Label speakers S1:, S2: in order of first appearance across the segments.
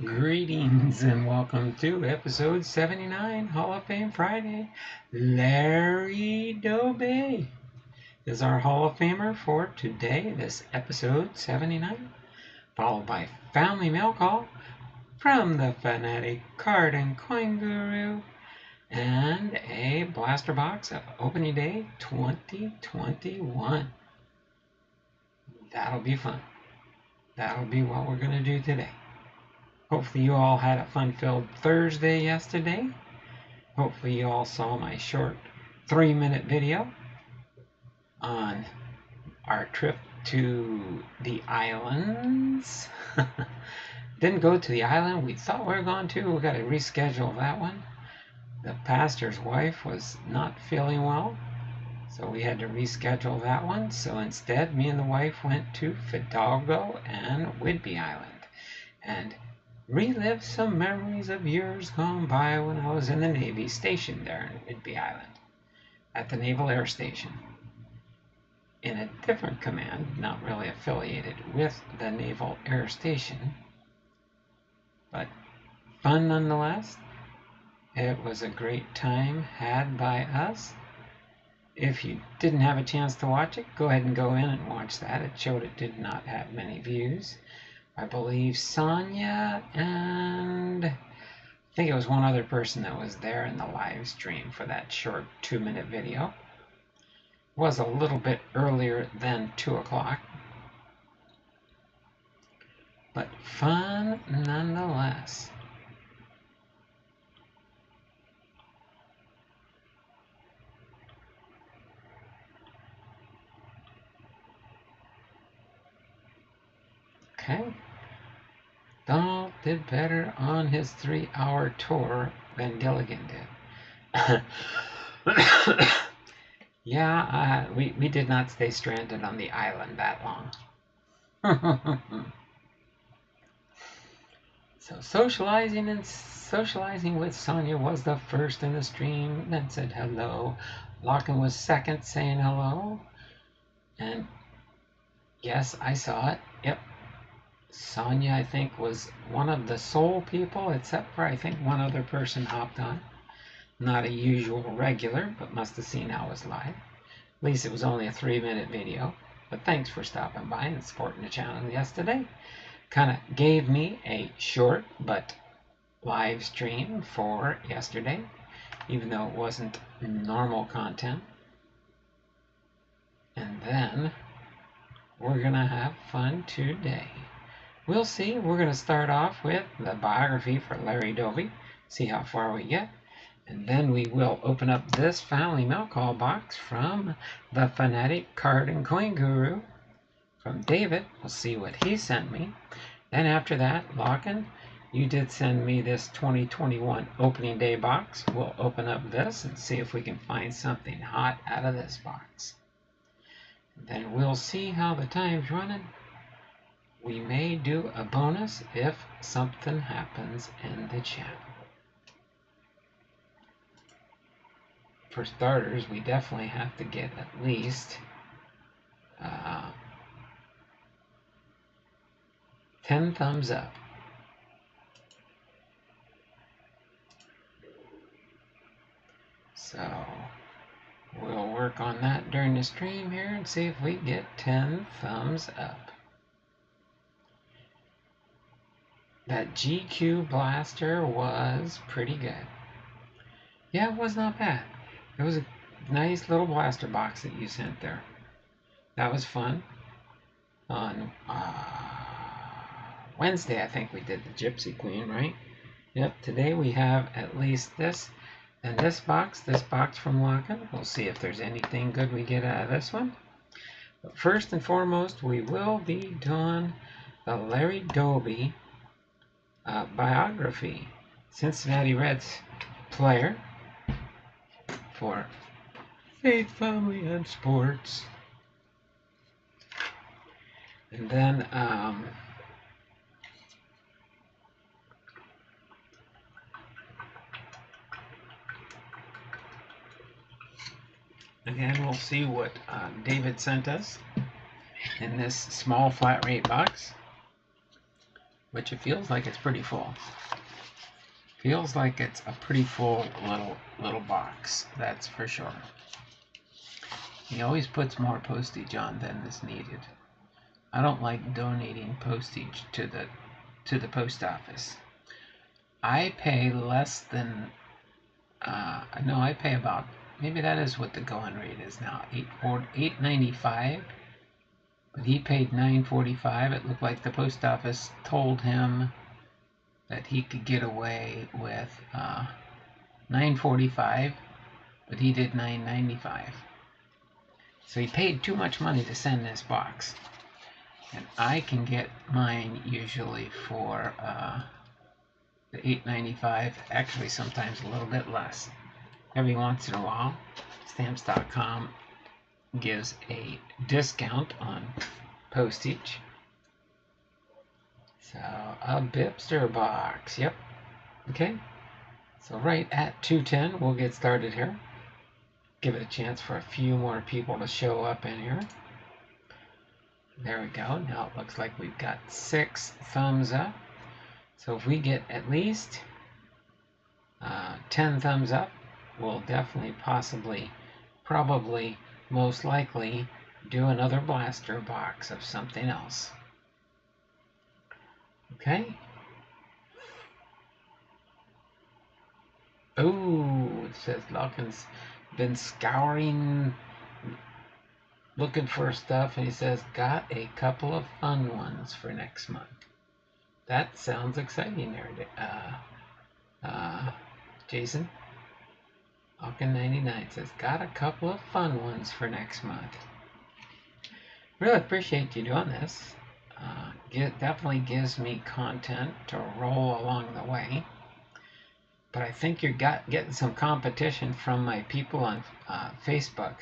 S1: Greetings and welcome to episode 79, Hall of Fame Friday. Larry DOBY is our Hall of Famer for today, this episode 79, followed by Family Mail Call from the Fanatic Card and CoinGuru, and a blaster box of Opening Day 2021. That'll be fun. That'll be what we're going to do today. Hopefully you all had a fun-filled Thursday yesterday. Hopefully you all saw my short 3-minute video on our trip to the islands. Didn't go to the island we thought we were going to. We got to reschedule that one. The pastor's wife was not feeling well, so we had to reschedule that one. So instead, me and the wife went to Fidalgo and Whidbey Island and relive some memories of years gone by when I was in the Navy stationed there in Whidbey Island at the Naval Air Station in a different command, not really affiliated with the Naval Air Station, but fun nonetheless. It was a great time had by us. If you didn't have a chance to watch it, go ahead and go in and watch that. It showed it did not have many views. I believe Sonia and I think it was one other person that was there in the live stream for that short 2-minute video. It was a little bit earlier than 2 o'clock, but fun nonetheless. Okay. Donald did better on his 3-hour tour than Gilligan did. Yeah, we did not stay stranded on the island that long. So socializing with Sonia was the first in the stream, then said hello. Lockin was second, saying hello. And yes, I saw it. Yep. Sonia, I think, was one of the sole people, except for I think one other person hopped on. Not a usual regular, but must have seen I was live. At least it was only a 3-minute video. But thanks for stopping by and supporting the channel yesterday. Kind of gave me a short but live stream for yesterday, even though it wasn't normal content. And then we're going to have fun today. We'll see. We're going to start off with the biography for Larry DOBY, see how far we get. And then we will open up this family mail call box from the Fanatic Card and Coin Guru from David. We'll see what he sent me. Then after that, Lockin, you did send me this 2021 opening day box. We'll open up this and see if we can find something hot out of this box. Then we'll see how the time's running. We may do a bonus if something happens in the channel. For starters, we definitely have to get at least 10 thumbs up. So we'll work on that during the stream here and see if we get 10 thumbs up. That GQ blaster was pretty good. Yeah, it was not bad. It was a nice little blaster box that you sent there. That was fun. On Wednesday, I think we did the Gypsy Queen, right? Yep, today we have at least this and this box from Lockin. We'll see if there's anything good we get out of this one. But first and foremost, we will be doing the Larry DOBY biography. Cincinnati Reds player for Faith, Family, and Sports. And then again, we'll see what David sent us in this small flat rate box. which it feels like it's pretty full. Feels like it's a pretty full little box, that's for sure. He always puts more postage on than is needed. I don't like donating postage to the post office. I pay less than no, I pay about, maybe that is what the going rate is now, $8.95. But he paid $9.45. It looked like the post office told him that he could get away with $9.45, but he did $9.95. So he paid too much money to send this box. And I can get mine usually for the $8.95, actually sometimes a little bit less. Every once in a while, Stamps.com gives a discount on postage. So, a Bipster box, yep. Okay, so right at 2:10, we'll get started here. Give it a chance for a few more people to show up in here. There we go. Now it looks like we've got 6 thumbs up. So if we get at least 10 thumbs up, we'll definitely, possibly, probably, most likely do another blaster box of something else. Okay. Oh, it says Larkin's been scouring, looking for stuff, and he says got a couple of fun ones for next month. That sounds exciting there, Jason. Larkin99 says got a couple of fun ones for next month. Really appreciate you doing this. It definitely gives me content to roll along the way. But I think you're getting some competition from my people on Facebook.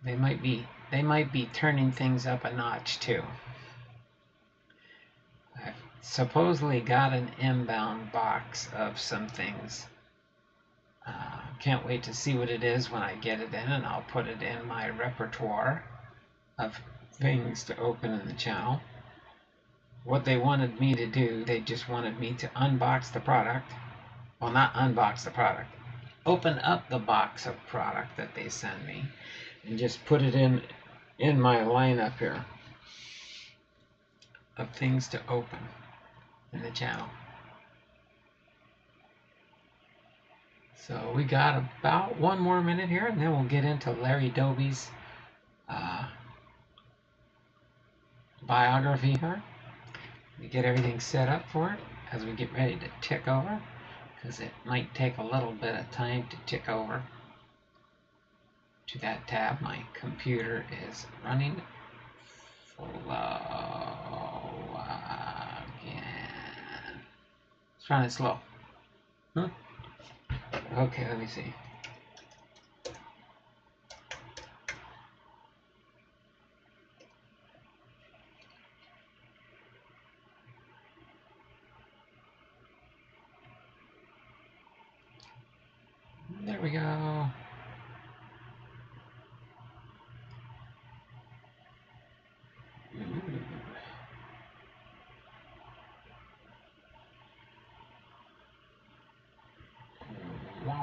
S1: They might be turning things up a notch too. I've supposedly got an inbound box of some things. Can't wait to see what it is when I get it in, and I'll put it in my repertoire of things to open in the channel. What they wanted me to do, they just wanted me to unbox the product. Well, not unbox the product. Open up the box of product that they send me and just put it in my lineup here of things to open in the channel. So we got about 1 more minute here, and then we'll get into Larry Doby's biography here. We get everything set up for it as we get ready to tick over, because it might take a little bit of time to tick over to that tab. My computer is running slow again. It's running slow. Okay, let me see. There we go.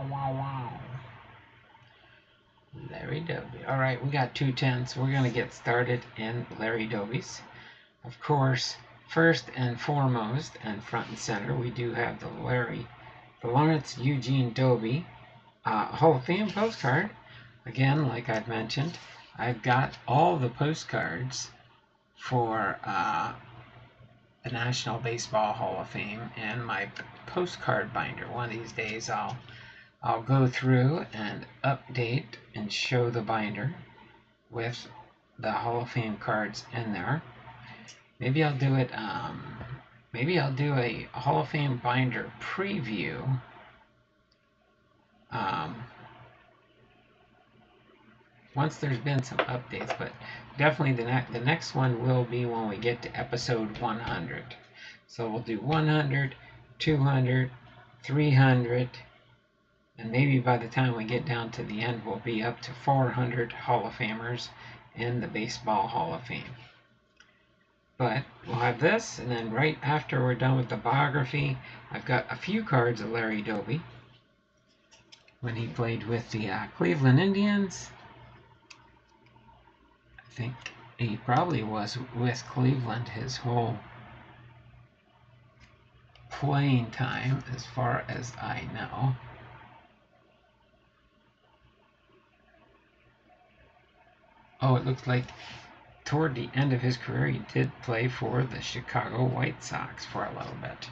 S1: Wow. Larry Doby. Alright, we got 2:10, so we're going to get started in Larry Doby's. Of course, first and foremost and front and center, we do have the Lawrence Eugene Doby Hall of Fame postcard. Again, like I've mentioned, I've got all the postcards for the National Baseball Hall of Fame and my postcard binder. One of these days I'll go through and update and show the binder with the Hall of Fame cards in there. Maybe I'll do it, maybe I'll do a Hall of Fame binder preview once there's been some updates, but definitely the next one will be when we get to episode 100. So we'll do 100, 200, 300, and maybe by the time we get down to the end, we'll be up to 400 Hall of Famers in the Baseball Hall of Fame. But we'll have this, and then right after we're done with the biography, I've got a few cards of Larry Doby when he played with the Cleveland Indians. I think he probably was with Cleveland his whole playing time, as far as I know. Oh, it looks like toward the end of his career, he did play for the Chicago White Sox for a little bit.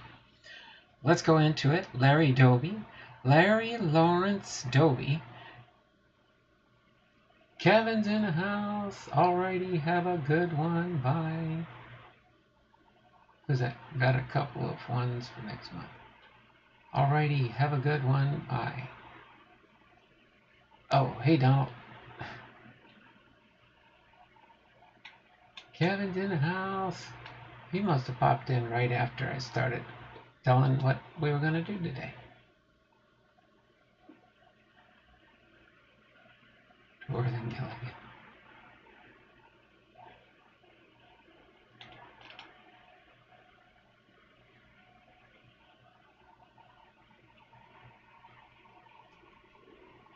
S1: Let's go into it. Larry Doby. Larry Lawrence Doby. Kevin's in the house. Alrighty, have a good one. Bye. Who's that? Got a couple of ones for next month. Alrighty, have a good one. Bye. Oh, hey, Donald. Kevin's in the house. He must have popped in right after I started telling what we were going to do today. Northern Gilligan.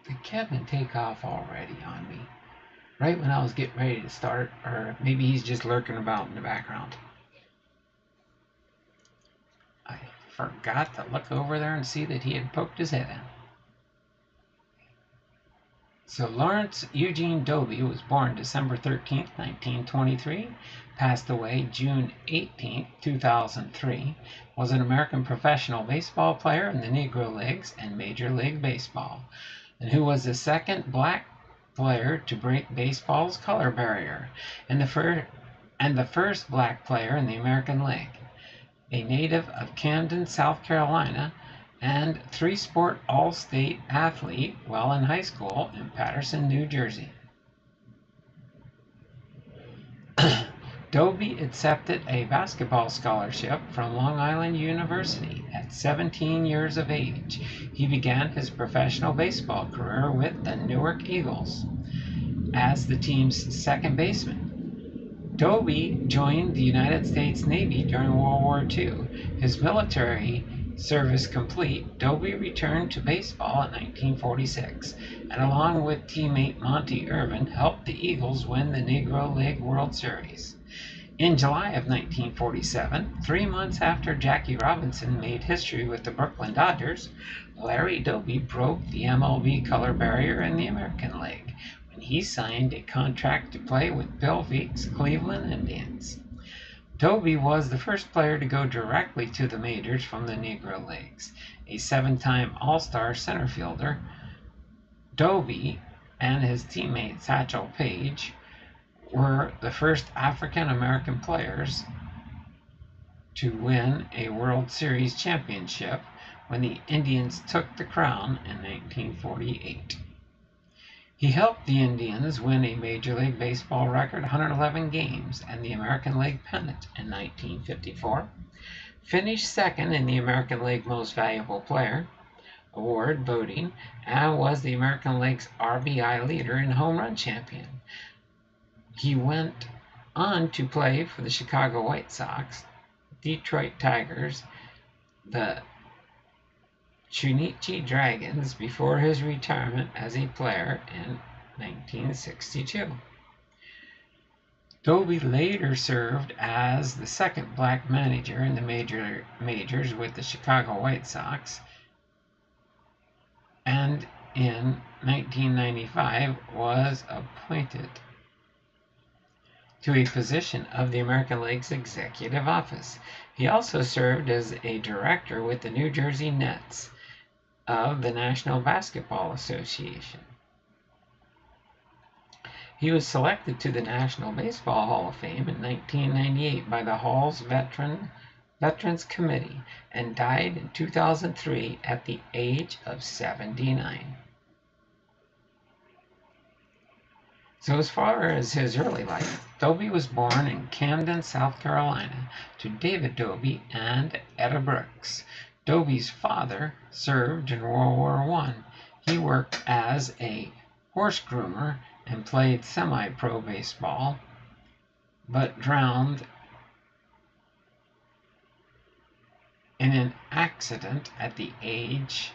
S1: Did Kevin take off already on me? Right when I was getting ready to start, or maybe he's just lurking about in the background. I forgot to look over there and see that he had poked his head in. So Lawrence Eugene Doby was born December 13th, 1923, passed away June 18th, 2003, was an American professional baseball player in the Negro Leagues and Major League Baseball, and who was the second black player to break baseball's color barrier, and the first black player in the American League. A native of Camden, South Carolina, and three-sport all-state athlete while in high school in Paterson, New Jersey. Doby accepted a basketball scholarship from Long Island University at 17 years of age. He began his professional baseball career with the Newark Eagles as the team's second baseman. Doby joined the United States Navy during World War II. His military service complete, Doby returned to baseball in 1946, and along with teammate Monty Irvin, helped the Eagles win the Negro League World Series. In July of 1947, 3 months after Jackie Robinson made history with the Brooklyn Dodgers, Larry Doby broke the MLB color barrier in the American League when he signed a contract to play with Bill Veek's Cleveland Indians. Doby was the first player to go directly to the majors from the Negro Leagues. A 7-time All-Star center fielder, Doby and his teammate Satchel Paige were the first African-American players to win a World Series championship when the Indians took the crown in 1948. He helped the Indians win a Major League Baseball record 111 games and the American League pennant in 1954, finished second in the American League Most Valuable Player award voting, and was the American League's RBI leader and home run champion. He went on to play for the Chicago White Sox, Detroit Tigers, the Chunichi Dragons before his retirement as a player in 1962. Doby later served as the second black manager in the majors with the Chicago White Sox, and in 1995 was appointed to a position of the American League's executive office. He also served as a director with the New Jersey Nets of the National Basketball Association. He was selected to the National Baseball Hall of Fame in 1998 by the Hall's Veterans Committee and died in 2003 at the age of 79. So as far as his early life, Doby was born in Camden, South Carolina, to David Doby and Etta Brooks. Doby's father served in World War I. He worked as a horse groomer and played semi-pro baseball, but drowned in an accident at the age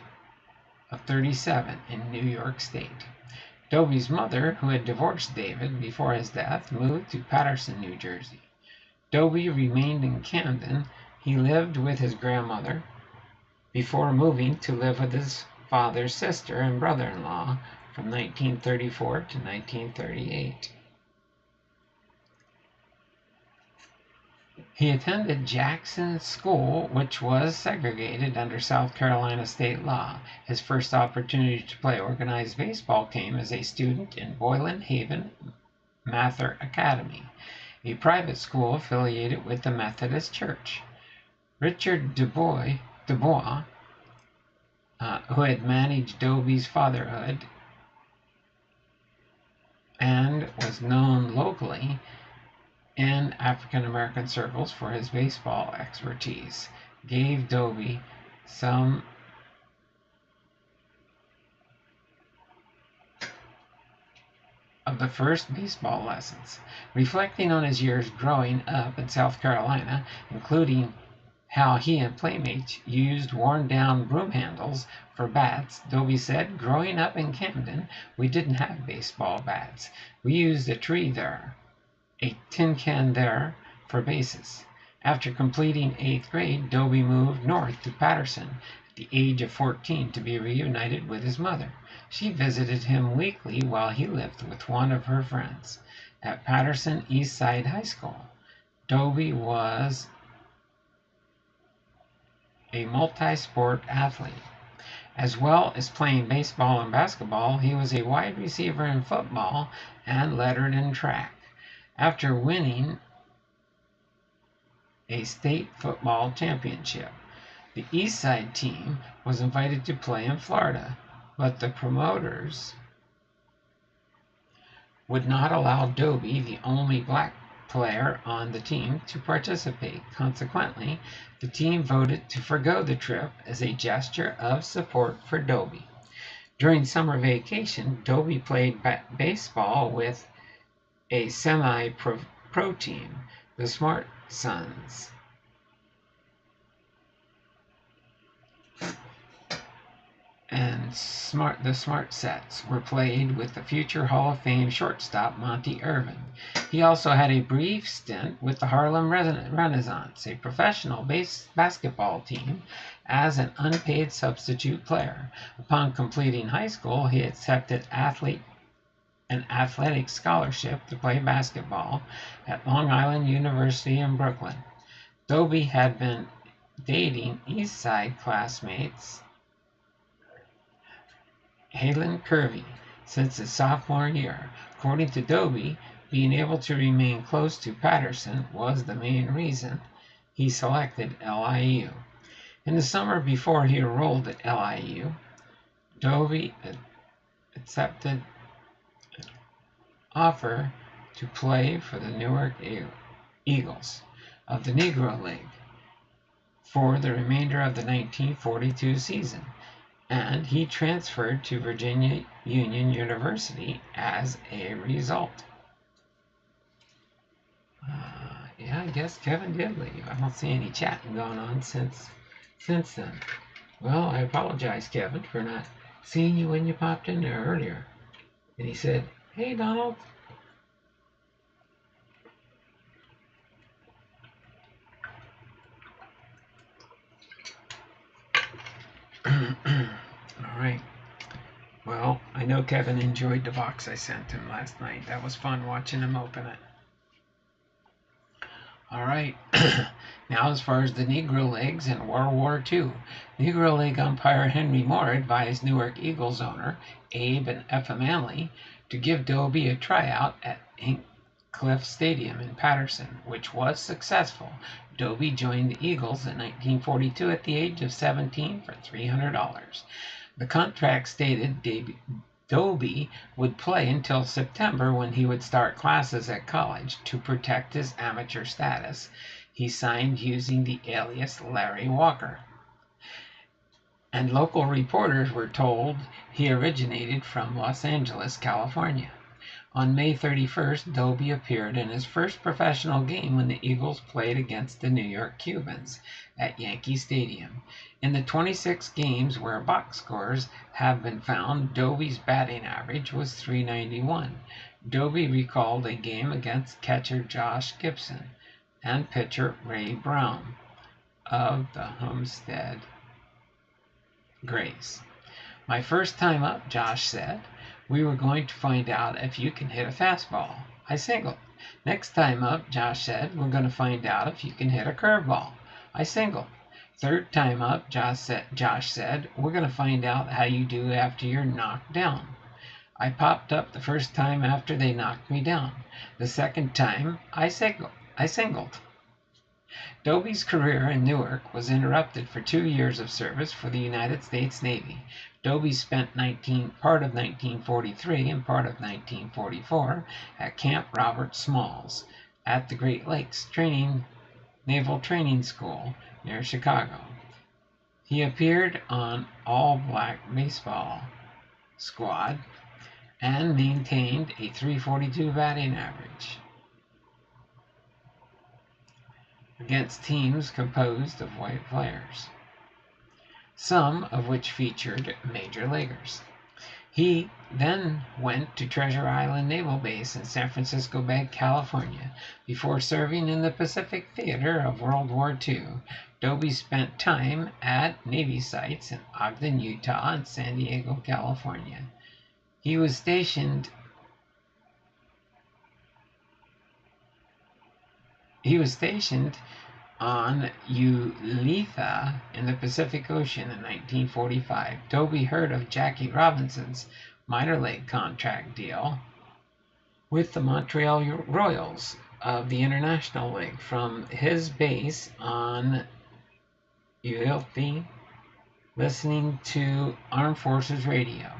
S1: of 37 in New York State. Doby's mother, who had divorced David before his death, moved to Paterson, New Jersey. Doby remained in Camden. He lived with his grandmother before moving to live with his father's sister and brother-in-law from 1934 to 1938. He attended Jackson School, which was segregated under South Carolina state law. His first opportunity to play organized baseball came as a student in Boylan Haven Mather Academy, a private school affiliated with the Methodist Church. Richard DuBois, who had managed Doby's fatherhood and was known locally in African American circles for his baseball expertise, gave Doby some of the first baseball lessons. Reflecting on his years growing up in South Carolina, including how he and playmates used worn-down broom handles for bats, Doby said, "Growing up in Camden, we didn't have baseball bats. We used a tree there, a tin can there for bases." After completing 8th grade, Doby moved north to Paterson at the age of 14 to be reunited with his mother. She visited him weekly while he lived with one of her friends at Paterson East Side High School. Doby was a multi-sport athlete. As well as playing baseball and basketball, he was a wide receiver in football and lettered in track. After winning a state football championship, the East Side team was invited to play in Florida, but the promoters would not allow Doby, the only black player on the team, to participate. Consequently, the team voted to forgo the trip as a gesture of support for Doby. During summer vacation, Doby played baseball with a semi-pro team, the Smart Sons. And the Smart Sets were played with the future Hall of Fame shortstop Monty Irvin. He also had a brief stint with the Harlem Renaissance, a professional basketball team, as an unpaid substitute player. Upon completing high school, he accepted an athletic scholarship to play basketball at Long Island University in Brooklyn. Doby had been dating East Side classmates Helen Kirby since his sophomore year. According to Doby, being able to remain close to Paterson was the main reason he selected LIU. In the summer before he enrolled at LIU, Doby accepted an offer to play for the Newark Eagles of the Negro League for the remainder of the 1942 season, and he transferred to Virginia Union University as a result. Yeah, I guess Kevin did leave. I don't see any chatting going on since then. Well, I apologize, Kevin, for not seeing you when you popped in there earlier. And he said, "Hey, Donald." All right. Well, I know Kevin enjoyed the box I sent him last night. That was fun watching him open it. All right. Now, as far as the Negro Leagues in World War II, Negro League umpire Henry Moore advised Newark Eagles owner Abe and Effa Manley to give Doby a tryout at Hinckliffe Stadium in Paterson, which was successful. Doby joined the Eagles in 1942 at the age of 17 for $300. The contract stated Doby would play until September, when he would start classes at college. To protect his amateur status, he signed using the alias Larry Walker, and local reporters were told he originated from Los Angeles, California. On May 31st, Doby appeared in his first professional game when the Eagles played against the New York Cubans at Yankee Stadium. In the 26 games where box scores have been found, Doby's batting average was .391. Doby recalled a game against catcher Josh Gibson and pitcher Ray Brown of the Homestead Grays. "My first time up," Josh said, "we were going to find out if you can hit a fastball. I singled. Next time up," Josh said, "we're going to find out if you can hit a curveball. I singled. Third time up," Josh said, "we're going to find out how you do after you're knocked down. I popped up the first time after they knocked me down. The second time, I singled." Doby's career in Newark was interrupted for 2 years of service for the United States Navy. Doby spent part of 1943 and part of 1944 at Camp Robert Smalls at the Great Lakes Naval Training School near Chicago. He appeared on all-black baseball squad and maintained a .342 batting average against teams composed of white players, some of which featured major leaguers. He then went to Treasure Island Naval Base in San Francisco Bay, California, before serving in the Pacific Theater of World War II. Doby spent time at Navy sites in Ogden, Utah, and San Diego, California. He was stationed on Uletha in the Pacific Ocean in 1945. Doby heard of Jackie Robinson's minor league contract deal with the Montreal Royals of the International League from his base on Uletha, listening to Armed Forces Radio.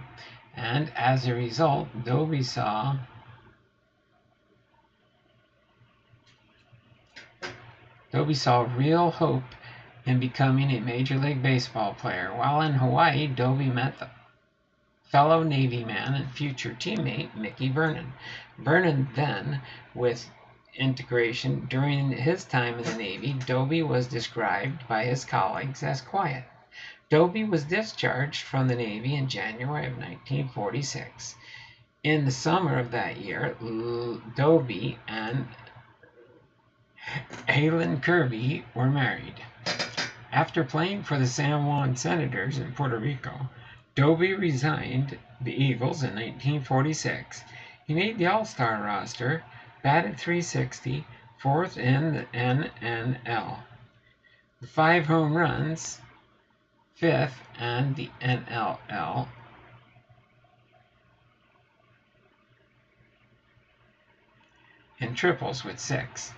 S1: And as a result, Doby saw real hope in becoming a Major League Baseball player. While in Hawaii, Doby met the fellow Navy man and future teammate Mickey Vernon. Vernon then, with integration during his time in the Navy, Doby was described by his colleagues as quiet. Doby was discharged from the Navy in January of 1946. In the summer of that year, Doby and Helen Kirby were married. After playing for the San Juan Senators in Puerto Rico, Doby resigned the Eagles in 1946. He made the All-Star roster, batted .360, fourth in the NNL, 5 home runs, fifth and the NLL, and triples with 6.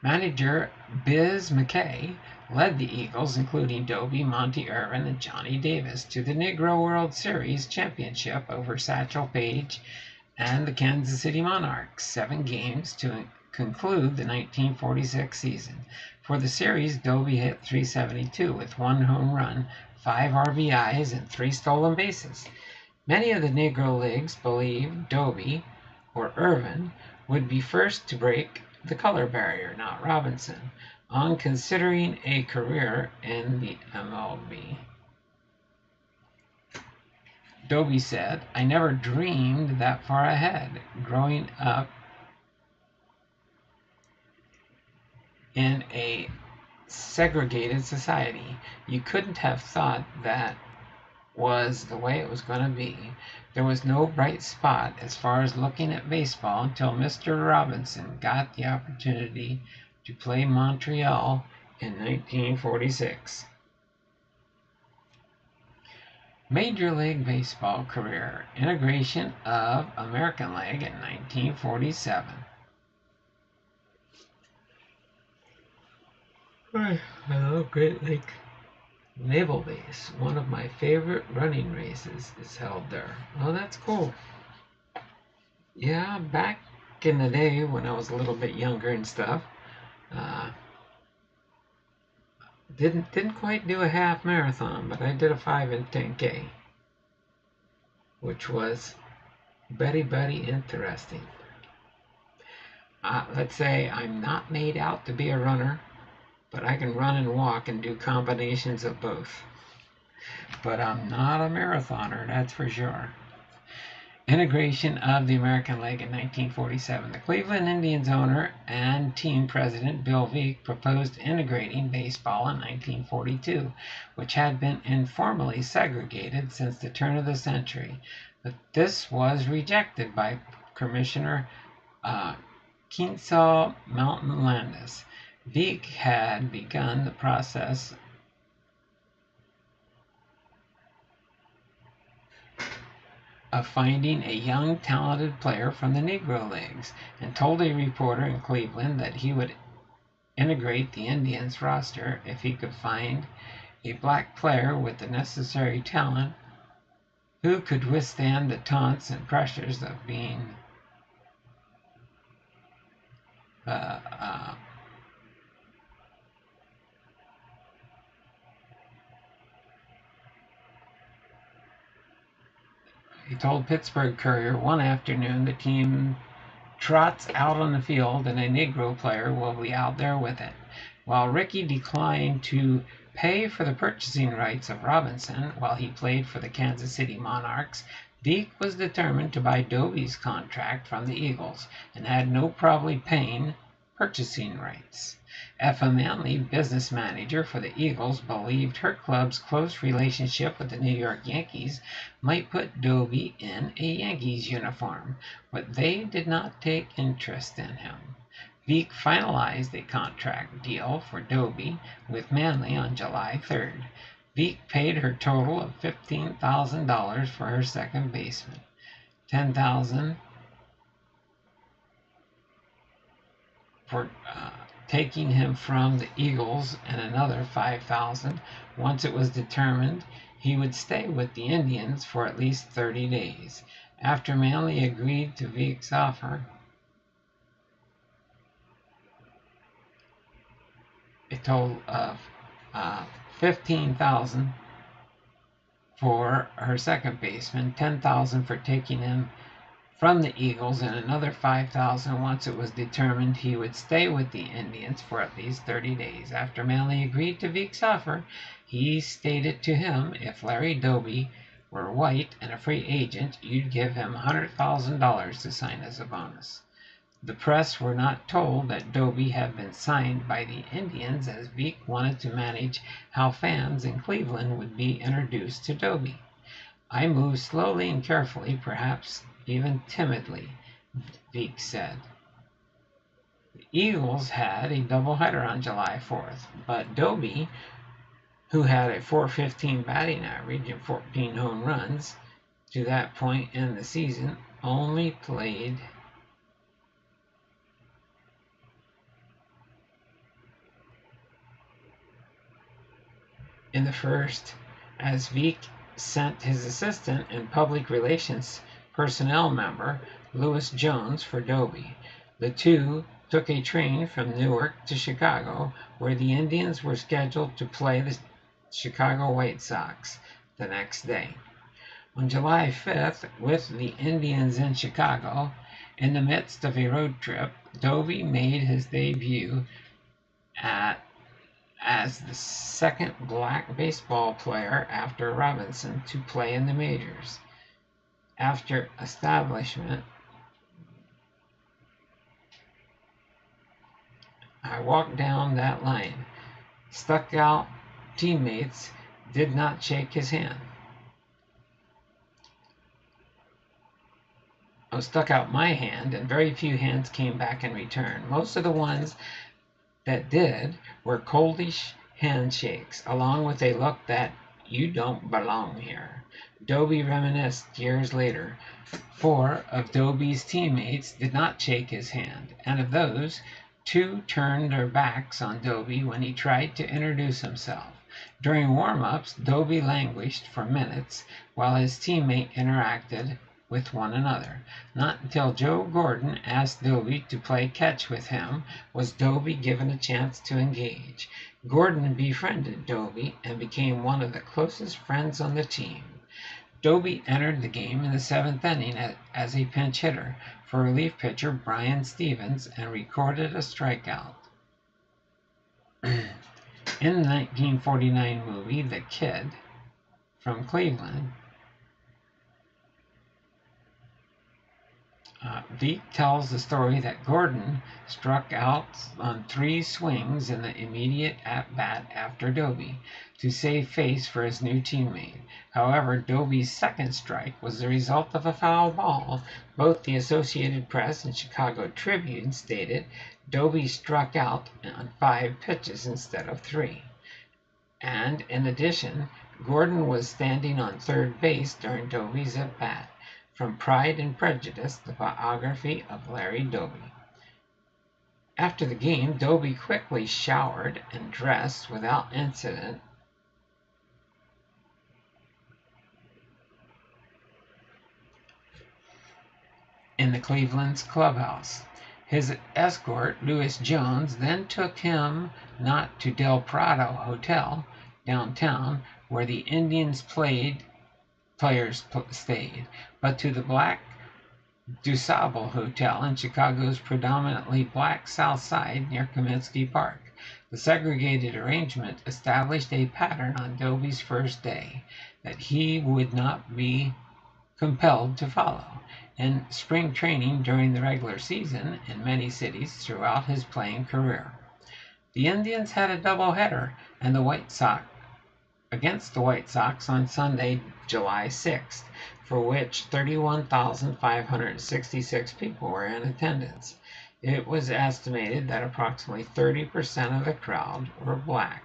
S1: Manager Biz McKay led the Eagles, including Doby, Monty Irvin, and Johnny Davis, to the Negro World Series championship over Satchel Paige and the Kansas City Monarchs, 7 games to conclude the 1946 season. For the series, Doby hit .372 with 1 home run, 5 RBIs, and 3 stolen bases. Many of the Negro Leagues believed Doby or Irvin would be first to break the color barrier, not Robinson, on considering a career in the MLB. Doby said, "I never dreamed that far ahead. Growing up in a segregated society, you couldn't have thought that was the way it was going to be. There was no bright spot as far as looking at baseball until Mr. Robinson got the opportunity to play Montreal in 1946. Major League Baseball career, integration of American League in 1947. I love Great Lake Naval Base. One of my favorite running races is held there. Oh, that's cool. Yeah, back in the day when I was a little bit younger and stuff, didn't quite do a half marathon, but I did a 5 and 10K, which was Very interesting. Let's say I'm not made out to be a runner, but I can run and walk and do combinations of both. But I'm not a marathoner, that's for sure. Integration of the American League in 1947. The Cleveland Indians owner and team president Bill Veeck proposed integrating baseball in 1942, which had been informally segregated since the turn of the century. But this was rejected by Commissioner Kennesaw Mountain Landis. Veeck had begun the process of finding a young, talented player from the Negro Leagues, and told a reporter in Cleveland that he would integrate the Indians roster if he could find a black player with the necessary talent who could withstand the taunts and pressures of being he told Pittsburgh Courier one afternoon the team trots out on the field and a Negro player will be out there with it. While Rickey declined to pay for the purchasing rights of Robinson while he played for the Kansas City Monarchs, Veeck was determined to buy Doby's contract from the Eagles and had no problem paying purchasing rights. Effa Manley, business manager for the Eagles, believed her club's close relationship with the New York Yankees might put Doby in a Yankees uniform, but they did not take interest in him. Veeck finalized a contract deal for Doby with Manley on July 3rd. Veeck paid her total of $15,000 for her second baseman, $10,000 for taking him from the Eagles, and another $5,000 once it was determined he would stay with the Indians for at least 30 days. After Manley agreed to Veeck's offer, a total of $15,000 for her second baseman, $10,000 for taking him from the Eagles, and another $5,000 once it was determined he would stay with the Indians for at least 30 days. After Manley agreed to Veeck's offer, he stated to him, if Larry Doby were white and a free agent, you'd give him $100,000 to sign as a bonus. The press were not told that Doby had been signed by the Indians, as Veeck wanted to manage how fans in Cleveland would be introduced to Doby. I moved slowly and carefully, perhaps even timidly, Veeck said. The Eagles had a doubleheader on July 4th, but Doby, who had a .415 batting average and 14 home runs to that point in the season, only played in the first, as Veeck sent his assistant and public relations personnel member, Louis Jones, for Doby. The two took a train from Newark to Chicago, where the Indians were scheduled to play the Chicago White Sox the next day. On July 5th, with the Indians in Chicago, in the midst of a road trip, Doby made his debut as the second black baseball player after Robinson to play in the majors. After establishment, I walked down that line. Stuck out teammates did not shake his hand. I stuck out my hand, and very few hands came back in return. Most of the ones that did were coldish handshakes, along with a look that you don't belong here. Doby reminisced years later. 4 of Doby's teammates did not shake his hand, and of those, 2 turned their backs on Doby when he tried to introduce himself. During warm-ups, Doby languished for minutes while his teammate interacted with one another. Not until Joe Gordon asked Doby to play catch with him was Doby given a chance to engage. Gordon befriended Doby and became one of the closest friends on the team. DOBY entered the game in the 7th inning as a pinch hitter for relief pitcher Brian Stevens and recorded a strikeout. In the 1949 movie The Kid from Cleveland, Veek tells the story that Gordon struck out on 3 swings in the immediate at-bat after DOBY to save face for his new teammate. However, DOBY's second strike was the result of a foul ball. Both the Associated Press and Chicago Tribune stated DOBY struck out on 5 pitches instead of 3. And in addition, Gordon was standing on third base during DOBY's at-bat. From Pride and Prejudice, the biography of Larry Doby. After the game, Doby quickly showered and dressed without incident in the Cleveland's clubhouse. His escort, Louis Jones, then took him not to Del Prado Hotel downtown, where the Indians players stayed, but to the Black DuSable Hotel in Chicago's predominantly black South Side near Comiskey Park. The segregated arrangement established a pattern on Doby's first day that he would not be compelled to follow. In spring training during the regular season in many cities throughout his playing career, the Indians had a doubleheader against the White Sox on Sunday, July 6th, for which 31,566 people were in attendance. It was estimated that approximately 30% of the crowd were black.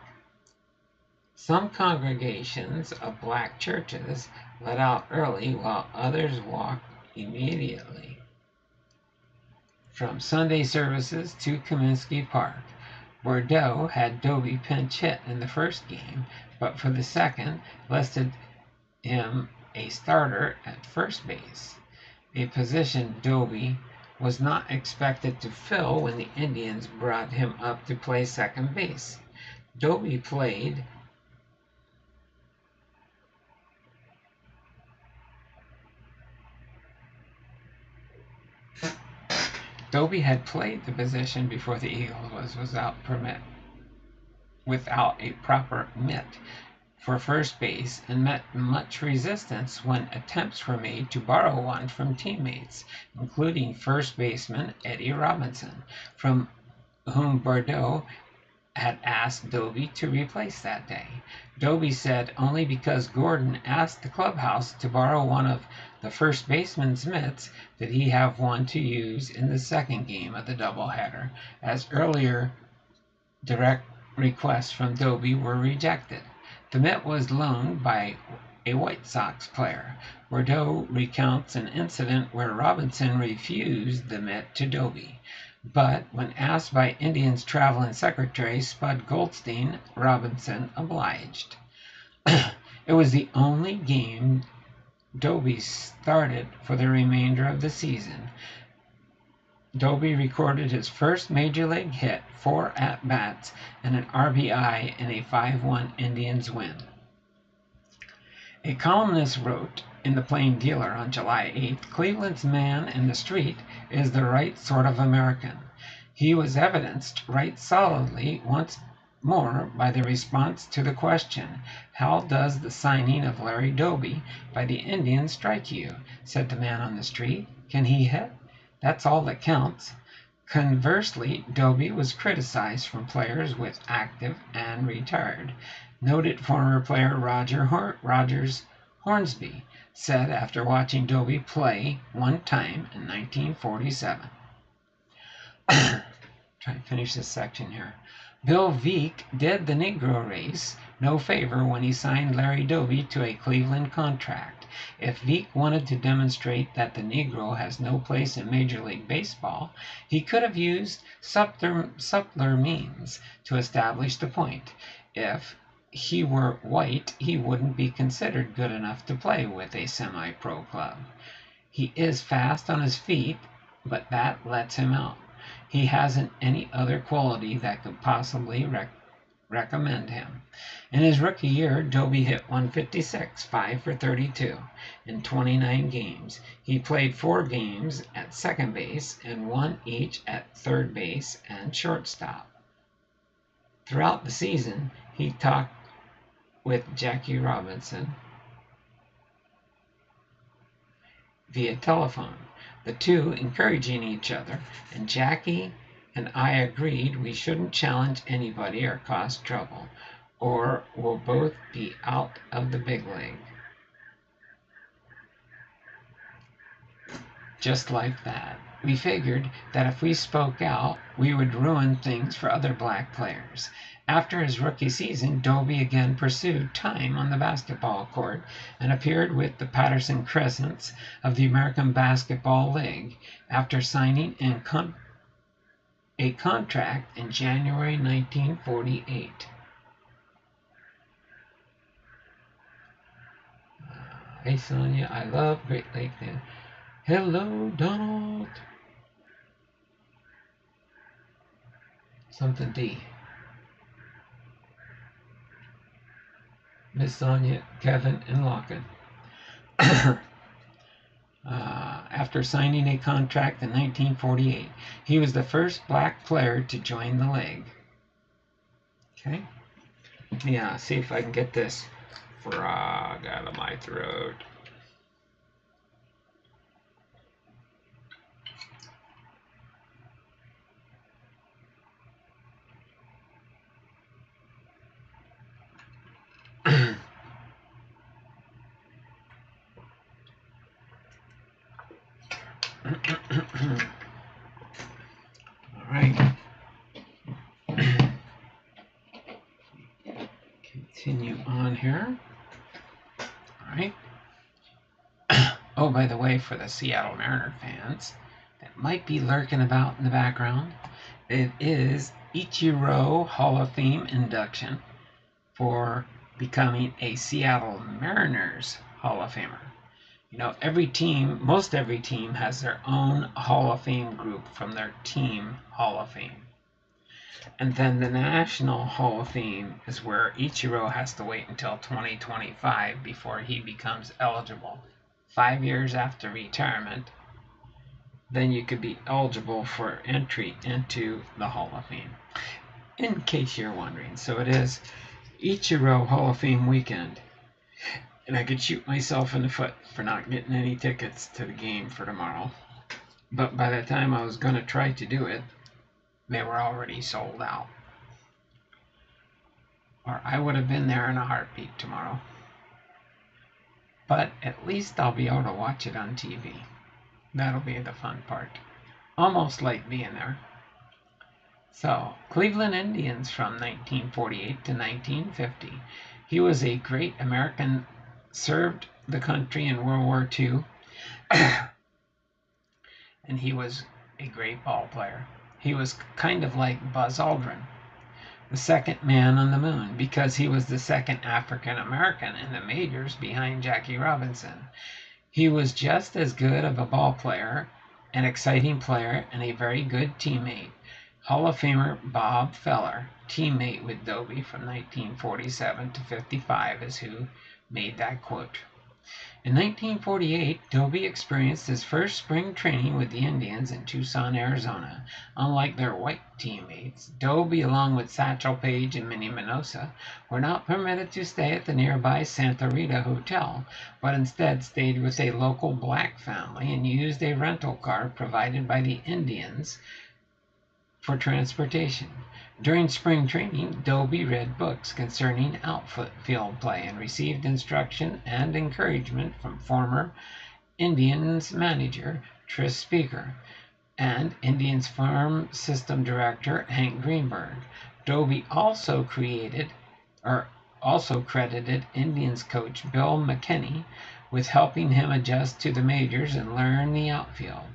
S1: Some congregations of black churches let out early while others walked immediately from Sunday services to Comiskey Park. Bordeaux had Doby pinch hit in the first game, but for the second listed him a starter at first base, a position Doby was not expected to fill when the Indians brought him up to play second base. Doby had played the position before the Eagles was without a proper mitt for first base and met much resistance when attempts were made to borrow one from teammates, including first baseman Eddie Robinson, from whom Bordeaux had asked Doby to replace that day. Doby said only because Gordon asked the clubhouse to borrow one of the first baseman's mitts did he have one to use in the second game of the doubleheader, as earlier direct requests from Doby were rejected. The mitt was loaned by a White Sox player. Bordeaux recounts an incident where Robinson refused the mitt to Doby, but when asked by Indians traveling secretary Spud Goldstein, Robinson obliged. It was the only game Doby started for the remainder of the season. Doby recorded his first major league hit, 4 at-bats, and an RBI in a 5-1 Indians win. A columnist wrote in the Plain Dealer on July 8th, Cleveland's man in the street is the right sort of American. He was evidenced right solidly once more by the response to the question, how does the signing of Larry Doby by the Indians strike you? Said the man on the street. Can he hit? That's all that counts. Conversely, Doby was criticized from players with active and retired. Noted former player Rogers Hornsby said after watching Doby play one time in 1947. Try to finish this section here. Bill Veek did the Negro race no favor when he signed Larry Doby to a Cleveland contract. If Veek wanted to demonstrate that the Negro has no place in Major League Baseball, he could have used subtler means to establish the point. If he were white, he wouldn't be considered good enough to play with a semi-pro club. He is fast on his feet, but that lets him out. He hasn't any other quality that could possibly recommend him. In his rookie year, Doby hit 156, 5 for 32 in 29 games. He played 4 games at second base and 1 each at third base and shortstop. Throughout the season, he talked with Jackie Robinson via telephone, the two encouraging each other, and Jackie and I agreed we shouldn't challenge anybody or cause trouble, or we'll both be out of the big league. Just like that. We figured that if we spoke out, we would ruin things for other black players. After his rookie season, Doby again pursued time on the basketball court and appeared with the Patterson Crescents of the American Basketball League after signing a contract in January 1948. Hey Sonia, I love Great Lake Land. Hello, Donald. Something D. Miss Sonia, Kevin, and Locken. After signing a contract in 1948, he was the first black player to join the league. Okay. Yeah, see if I can get this frog out of my throat. All right. Continue on here. All right. Oh, by the way, for the Seattle Mariner fans that might be lurking about in the background, it is Ichiro Hall of Fame induction for becoming a Seattle Mariners Hall of Famer. You know, most every team has their own Hall of Fame group from their team Hall of Fame. And then the National Hall of Fame is where Ichiro has to wait until 2025 before he becomes eligible. 5 years after retirement, then you could be eligible for entry into the Hall of Fame. In case you're wondering, so it is Ichiro Hall of Fame weekend. And I could shoot myself in the foot for not getting any tickets to the game for tomorrow. But by the time I was going to try to do it, they were already sold out. Or I would have been there in a heartbeat tomorrow. But at least I'll be able to watch it on TV. That'll be the fun part. Almost like being there. So, Cleveland Indians from 1948 to 1950. He was a great American, served the country in World War II, and he was a great ball player. He was kind of like Buzz Aldrin, the second man on the moon, because he was the second African American in the majors behind Jackie Robinson. He was just as good of a ball player, an exciting player, and a very good teammate. Hall of Famer Bob Feller, teammate with Doby from 1947 to 55, is who made that quote. In 1948, Doby experienced his first spring training with the Indians in Tucson, Arizona. Unlike their white teammates, Doby, along with Satchel Paige and Minnie Minoso, were not permitted to stay at the nearby Santa Rita Hotel, but instead stayed with a local black family and used a rental car provided by the Indians for transportation. During spring training, Doby read books concerning outfield play and received instruction and encouragement from former Indians manager Tris Speaker and Indians farm system director Hank Greenberg. Doby also credited Indians coach Bill McKinney with helping him adjust to the majors and learn the outfield.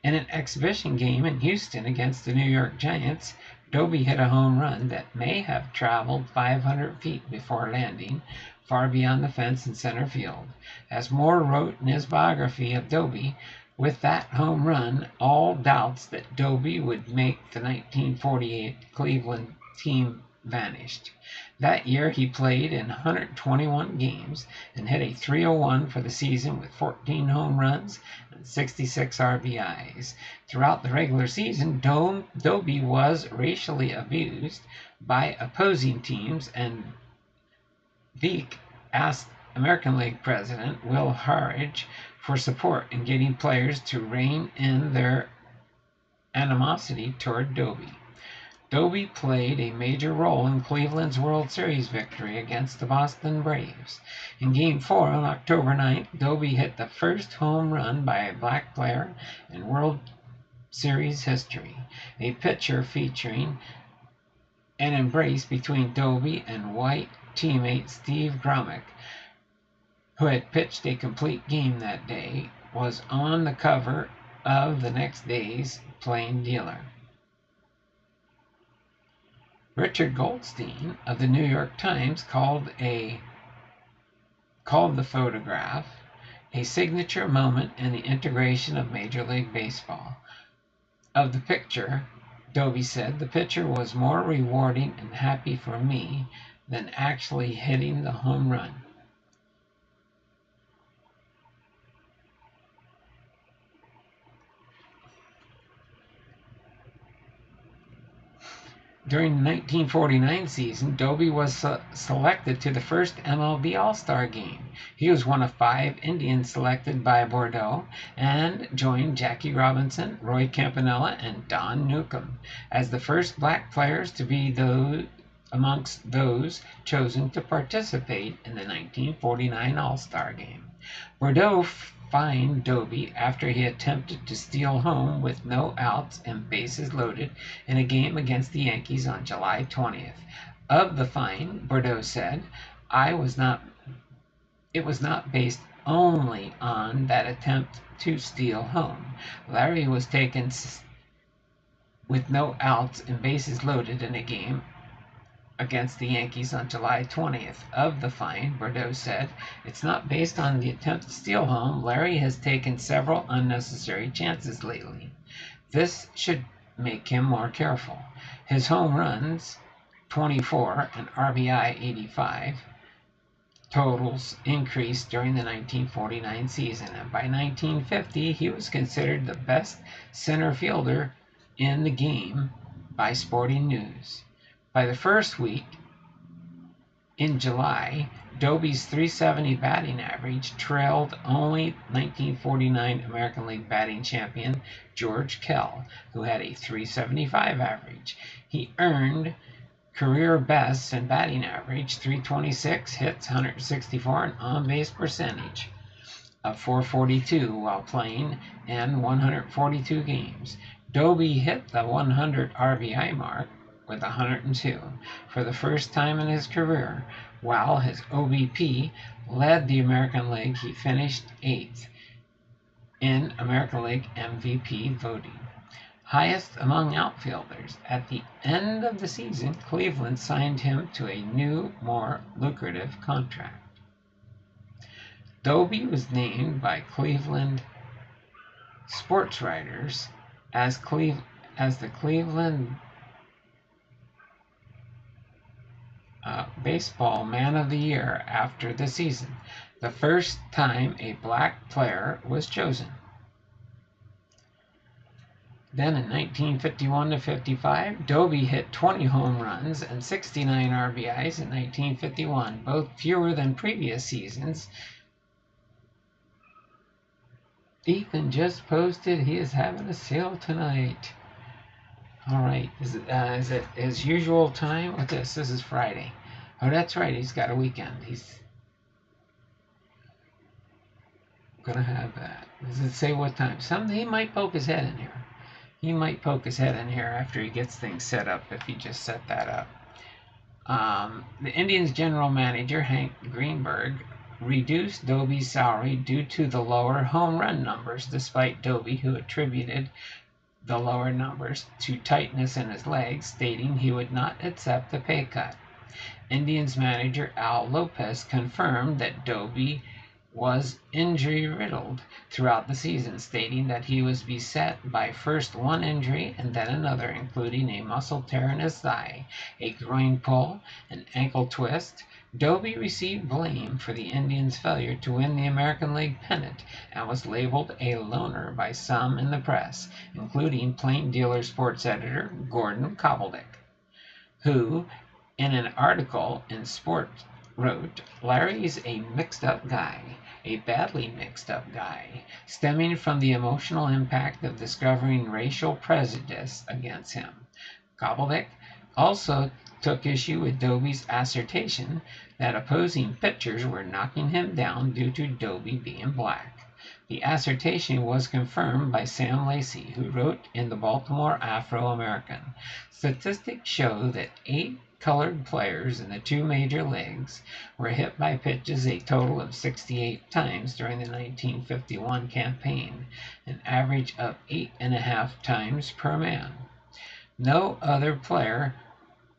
S1: In an exhibition game in Houston against the New York Giants, Doby hit a home run that may have traveled 500 feet before landing far beyond the fence in center field. As Moore wrote in his biography of Doby, with that home run, all doubts that Doby would make the 1948 Cleveland team vanished. That year he played in 121 games and hit a .301 for the season with 14 home runs and 66 RBIs. Throughout the regular season, DOBY was racially abused by opposing teams, and Veek asked American League President Will Harridge for support in getting players to rein in their animosity toward DOBY. DOBY played a major role in Cleveland's World Series victory against the Boston Braves. In Game 4 on October 9th, DOBY hit the first home run by a black player in World Series history, a picture featuring an embrace between DOBY and white teammate Steve Gromick, who had pitched a complete game that day, was on the cover of the next day's Plain Dealer. Richard Goldstein of the New York Times called the photograph a signature moment in the integration of Major League Baseball. Of the picture, DOBY said, "The picture was more rewarding and happy for me than actually hitting the home run." During the 1949 season, DOBY was selected to the first MLB All-Star Game. He was one of 5 Indians selected by Bordeaux and joined Jackie Robinson, Roy Campanella, and Don Newcombe as the first black players to be amongst those chosen to participate in the 1949 All-Star Game. Bordeaux fined DOBY after he attempted to steal home with no outs and bases loaded in a game against the Yankees on July 20th. Of the fine, Bordeaux said, it was not based only on that attempt to steal home. Larry was taken with no outs and bases loaded in a game against the Yankees on July 20th. Of the fine, Bordeaux said, it's not based on the attempt to steal home. Larry has taken several unnecessary chances lately. This should make him more careful. His home runs, 24, and RBI, 85, totals increased during the 1949 season, and by 1950, he was considered the best center fielder in the game by Sporting News. By the first week in July, DOBY's .370 batting average trailed only 1949 American League batting champion George Kell, who had a .375 average. He earned career bests in batting average, .326, hits, 164, and on-base percentage of .442 while playing in 142 games. DOBY hit the 100 RBI mark with 102 for the first time in his career. While his OBP led the American League, he finished 8th in American League MVP voting. Highest among outfielders. At the end of the season, Cleveland signed him to a new, more lucrative contract. DOBY was named by Cleveland sports writers as the Cleveland Baseball Man of the Year after the season, the first time a black player was chosen. Then in 1951-55, DOBY hit 20 home runs and 69 RBIs in 1951, both fewer than previous seasons. Ethan just posted he is having a sale tonight. All right, is it his usual time? What's this? This is Friday. Oh, that's right. He's got a weekend. He's gonna have that. Does it say what time? He might poke his head in here. He might poke his head in here after he gets things set up, if he just set that up. The Indians' general manager, Hank Greenberg, reduced DOBY's salary due to the lower home run numbers, despite DOBY, who attributed the lower numbers to tightness in his legs, stating he would not accept a pay cut. Indians manager Al Lopez confirmed that DOBY was injury-riddled throughout the season, stating that he was beset by first one injury and then another, including a muscle tear in his thigh, a groin pull, an ankle twist. DOBY received blame for the Indians' failure to win the American League pennant and was labeled a loner by some in the press, including Plain Dealer sports editor Gordon Kovaldick, who, in an article in Sport, wrote, "Larry's a mixed-up guy, a badly mixed-up guy, stemming from the emotional impact of discovering racial prejudice against him." Kovaldick also took issue with DOBY's assertion that opposing pitchers were knocking him down due to DOBY being black. The assertion was confirmed by Sam Lacey, who wrote in the Baltimore Afro-American, "Statistics show that 8 colored players in the 2 major leagues were hit by pitches a total of 68 times during the 1951 campaign, an average of 8.5 times per man. No other player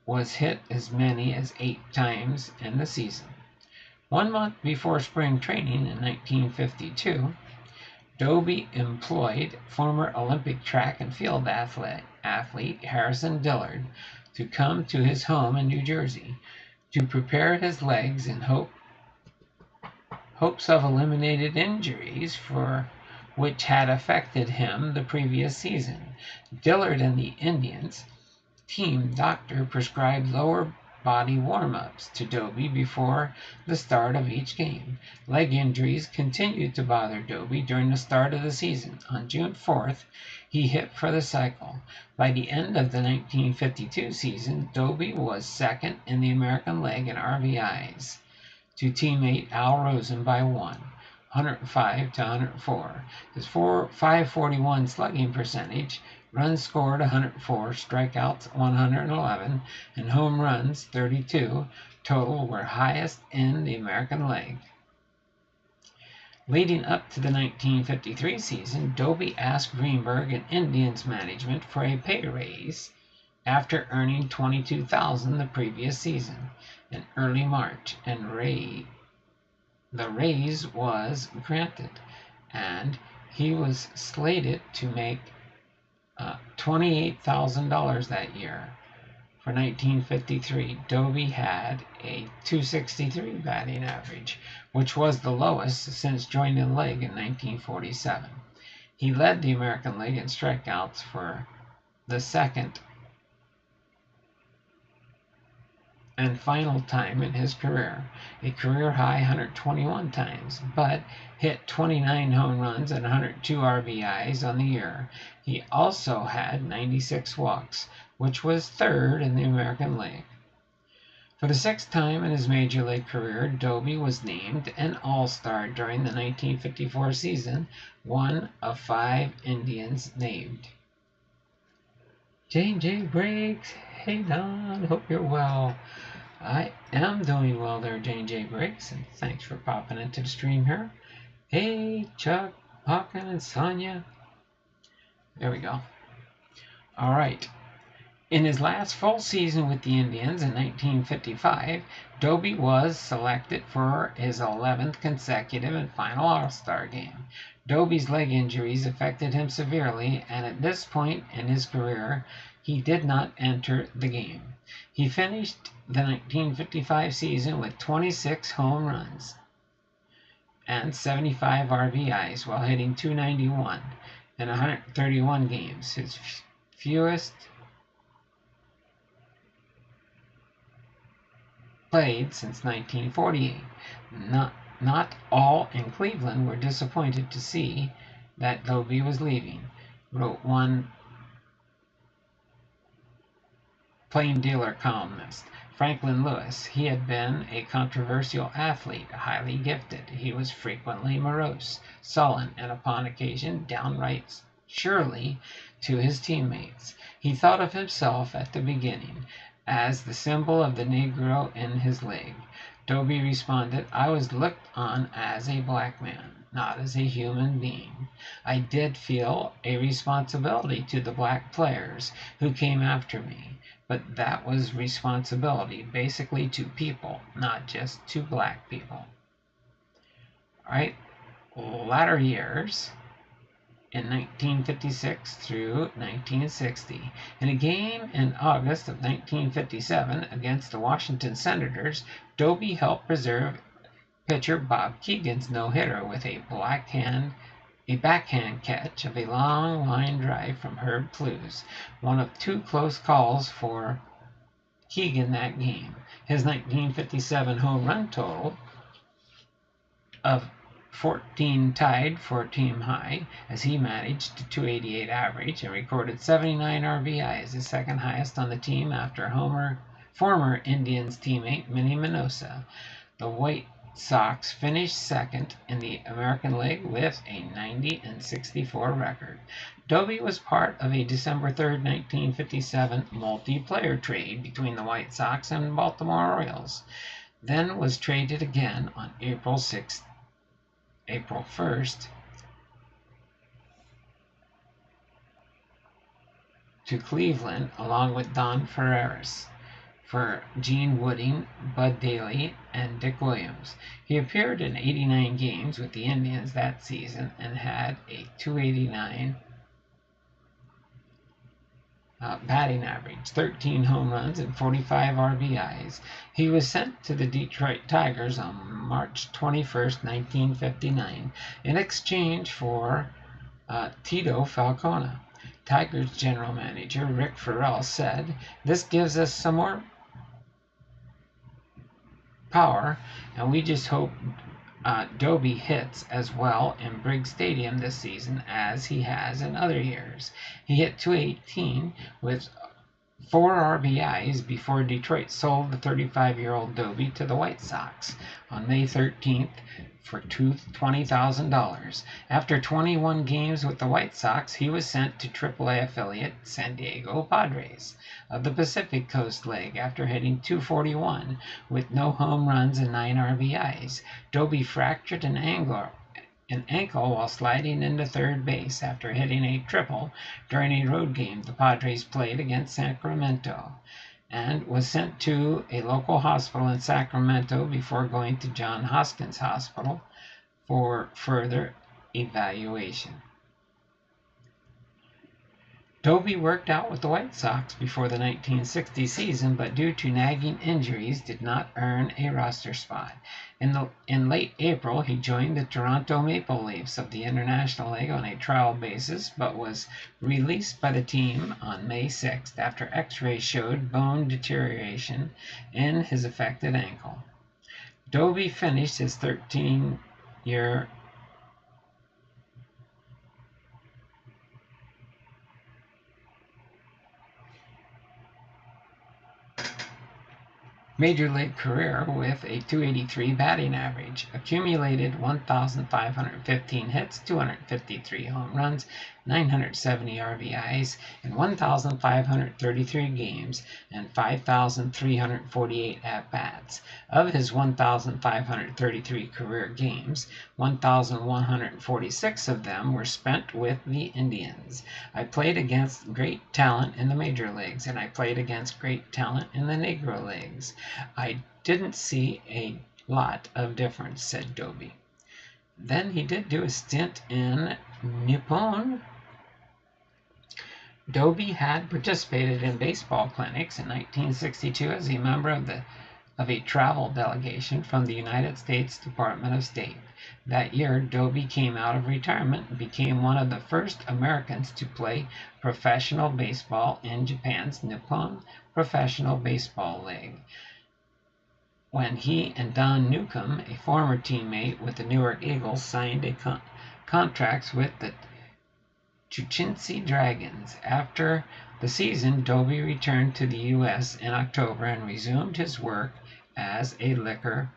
S1: was hit as many as 8 times in the season." 1 month before spring training in 1952, DOBY employed former Olympic track and field athlete Harrison Dillard to come to his home in New Jersey to prepare his legs in hopes of eliminating injuries for which had affected him the previous season. Dillard and the Indians team doctor prescribed lower body warm-ups to DOBY before the start of each game. Leg injuries continued to bother DOBY during the start of the season. On June 4th, he hit for the cycle. By the end of the 1952 season, DOBY was second in the American League in RBIs to teammate Al Rosen by 105 to 104. His .541 slugging percentage, runs scored 104, strikeouts 111, and home runs 32 total were highest in the American League. Leading up to the 1953 season, DOBY asked Greenberg and Indians management for a pay raise after earning $22,000 the previous season. In early March, and the raise was granted, and he was slated to make $28,000 that year. For 1953, DOBY had a .263 batting average, which was the lowest since joining the league in 1947. He led the American League in strikeouts for the second and final time in his career, a career-high 121 times, but hit 29 home runs and 102 RBIs on the year. He also had 96 walks, which was third in the American League. For the 6th time in his major league career, DOBY was named an All-Star during the 1954 season, one of 5 Indians named. J Briggs, hey Don, hope you're well. I am doing well there, J Briggs, and thanks for popping into the stream here. Hey, Chuck, Hawken, and Sonia. There we go. All right. In his last full season with the Indians in 1955, DOBY was selected for his 11th consecutive and final All-Star game. DOBY's leg injuries affected him severely, and at this point in his career, he did not enter the game. He finished the 1955 season with 26 home runs and 75 RBIs while hitting .291 in 131 games, his fewest played since 1948. Not all in Cleveland were disappointed to see that DOBY was leaving, wrote one Plain Dealer columnist, Franklin Lewis. He had been a controversial athlete, highly gifted. He was frequently morose, sullen, and upon occasion downright surly to his teammates. He thought of himself at the beginning as the symbol of the Negro in his league. DOBY responded, "I was looked on as a black man, not as a human being. I did feel a responsibility to the black players who came after me, but that was responsibility basically to people, not just to black people." right? Latter years in 1956 through 1960. In a game in August of 1957 against the Washington Senators, DOBY helped preserve pitcher Bob Keegan's no-hitter with a backhand catch of a long line drive from Herb Clews, one of two close calls for Keegan that game. His 1957 home run total of 14 tied for team high as he managed a 288 average and recorded 79 RBIs, the second highest on the team after former Indians teammate Minnie Minoso. The White Sox finished second in the American League with a 90-64 record. DOBY was part of a December 3, 1957 multiplayer trade between the White Sox and Baltimore Orioles, then was traded again on April 1st to Cleveland along with Don Ferreras for Gene Wooding, Bud Daly, and Dick Williams. He appeared in 89 games with the Indians that season and had a .289 batting average, 13 home runs, and 45 RBIs. He was sent to the Detroit Tigers on March 21, 1959, in exchange for Tito Falcone. Tigers general manager Rick Farrell said, "This gives us some more power, and we just hope DOBY hits as well in Briggs Stadium this season as he has in other years." He hit .218 with 4 RBIs before Detroit sold the 35-year-old DOBY to the White Sox on May 13th for $20,000. After 21 games with the White Sox, he was sent to AAA affiliate San Diego Padres of the Pacific Coast League after hitting .241 with no home runs and 9 RBIs. DOBY fractured an ankle while sliding into third base after hitting a triple during a road game the Padres played against Sacramento, and was sent to a local hospital in Sacramento before going to Johns Hopkins Hospital for further evaluation. DOBY worked out with the White Sox before the 1960 season, but due to nagging injuries did not earn a roster spot. In late April, he joined the Toronto Maple Leafs of the International League on a trial basis, but was released by the team on May 6th after X-rays showed bone deterioration in his affected ankle. DOBY finished his 13-year Major League career with a .283 batting average, accumulated 1,515 hits, 253 home runs, 970 RBIs in 1,533 games, and 5,348 at-bats. Of his 1,533 career games, 1,146 of them were spent with the Indians. I played against great talent in the major leagues, and I played against great talent in the Negro Leagues. I didn't see a lot of difference, said DOBY. Then he did do a stint in Nippon. DOBY had participated in baseball clinics in 1962 as a member of a travel delegation from the United States Department of State. That year, DOBY came out of retirement and became one of the first Americans to play professional baseball in Japan's Nippon Professional Baseball League, when he and Don Newcomb, a former teammate with the Newark Eagles, signed contracts with the Chuchinsi Dragons. After the season, DOBY returned to the U.S. in October and resumed his work as a liquor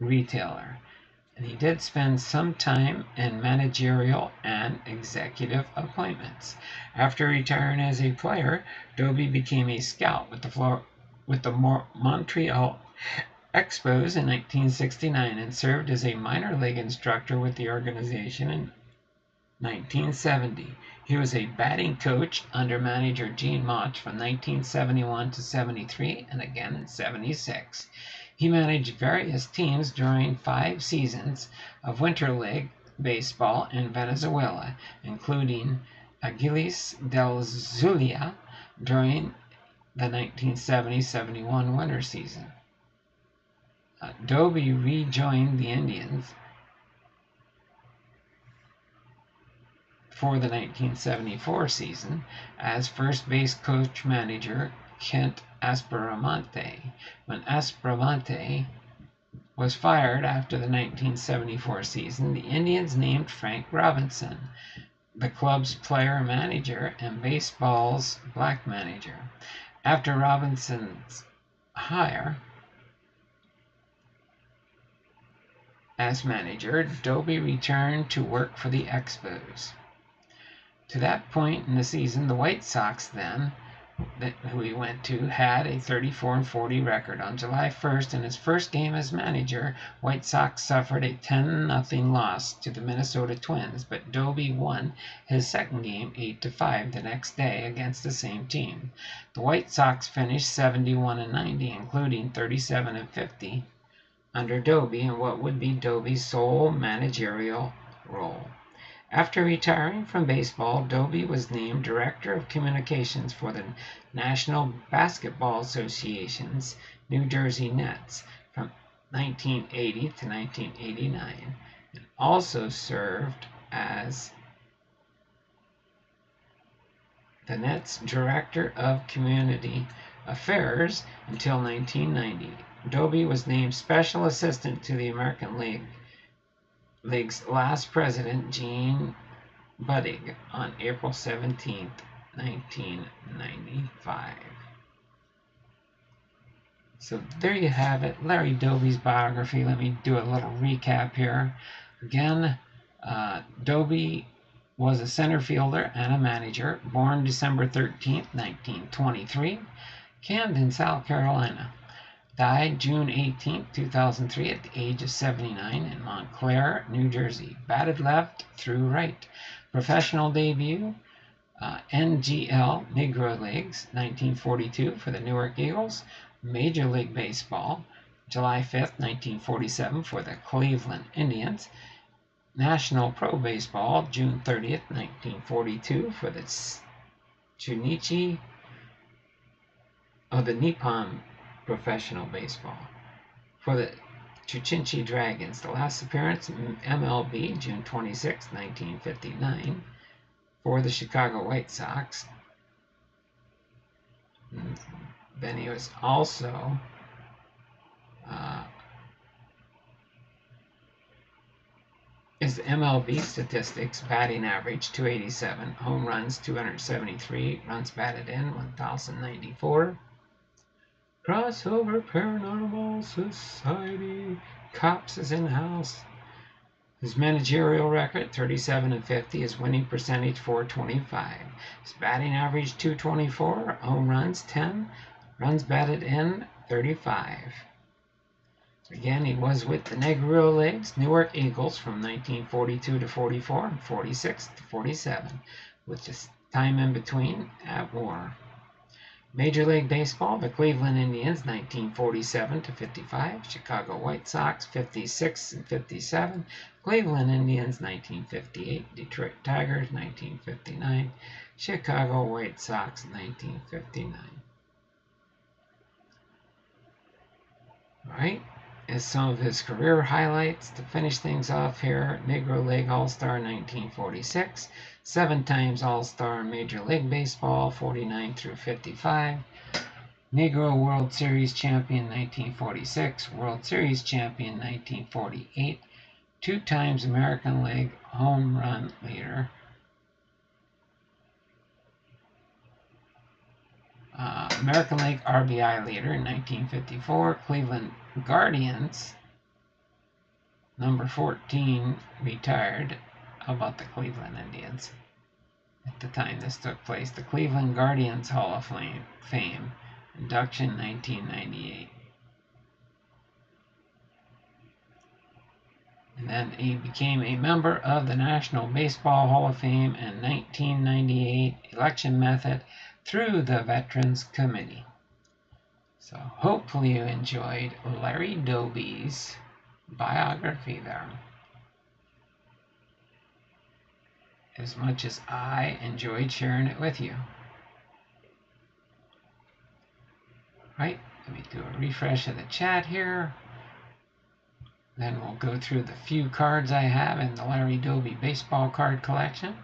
S1: retailer. And he did spend some time in managerial and executive appointments. After retiring as a player, DOBY became a scout with the Montreal Expos in 1969 and served as a minor league instructor with the organization in 1970. He was a batting coach under manager Gene Mott from 1971 to 73 and again in 76. He managed various teams during 5 seasons of Winter League baseball in Venezuela, including Aguilas del Zulia during the 1970-71 winter season. DOBY rejoined the Indians for the 1974 season as first base coach manager Kent Aspromonte. When Aspromonte was fired after the 1974 season, the Indians named Frank Robinson the club's player manager and baseball's black manager. After Robinson's hire as manager, DOBY returned to work for the Expos. To that point in the season, the White Sox then, who he went to, had a 34-40 record. On July 1st, in his first game as manager, White Sox suffered a 10-0 loss to the Minnesota Twins, but DOBY won his second game 8-5 the next day against the same team. The White Sox finished 71-90, including 37-50 under DOBY in what would be DOBY's sole managerial role. After retiring from baseball, DOBY was named Director of Communications for the National Basketball Association's New Jersey Nets from 1980 to 1989, and also served as the Nets Director of Community Affairs until 1990. DOBY was named Special Assistant to the American League's last president, Gene Budig, on April 17, 1995. So there you have it, Larry Doby's biography. Let me do a little recap here. Again, DOBY was a center fielder and a manager, born December 13, 1923, Camden, South Carolina. Died June 18, 2003 at the age of 79 in Montclair, New Jersey. Batted left through right. Professional debut, NGL, Negro Leagues, 1942 for the Newark Eagles. Major League Baseball, July 5, 1947 for the Cleveland Indians. National Pro Baseball, June 30, 1942 for the Nippon Professional Baseball for the Chūchinchi Dragons. The last appearance in MLB, June 26, 1959 for the Chicago White Sox. Then he was also his MLB statistics: batting average 287, home runs 273, runs batted in 1094. Crossover Paranormal Society, Cops is in the house. His managerial record 37-50, his winning percentage 425. His batting average 224, home runs 10, runs batted in 35. Again, he was with the Negro Leagues, Newark Eagles from 1942 to 44 and 46 to 47, with just time in between at war. Major League Baseball, the Cleveland Indians 1947 to 55, Chicago White Sox 56 and 57, Cleveland Indians 1958, Detroit Tigers 1959, Chicago White Sox 1959. All right. As some of his career highlights to finish things off here: Negro League All-Star 1946, 7 times All-Star in Major League Baseball 49 through 55, Negro World Series champion 1946, World Series champion 1948, 2 times American League home run leader, American League RBI leader in 1954, Cleveland Guardians, number 14, retired. How about the Cleveland Indians? At the time this took place, the Cleveland Guardians Hall of Fame, induction 1998. And then he became a member of the National Baseball Hall of Fame in 1998 election method through the Veterans Committee. So hopefully you enjoyed Larry Doby's biography there, as much as I enjoyed sharing it with you. Right, let me do a refresh of the chat here. Then we'll go through the few cards I have in the Larry Doby baseball card collection.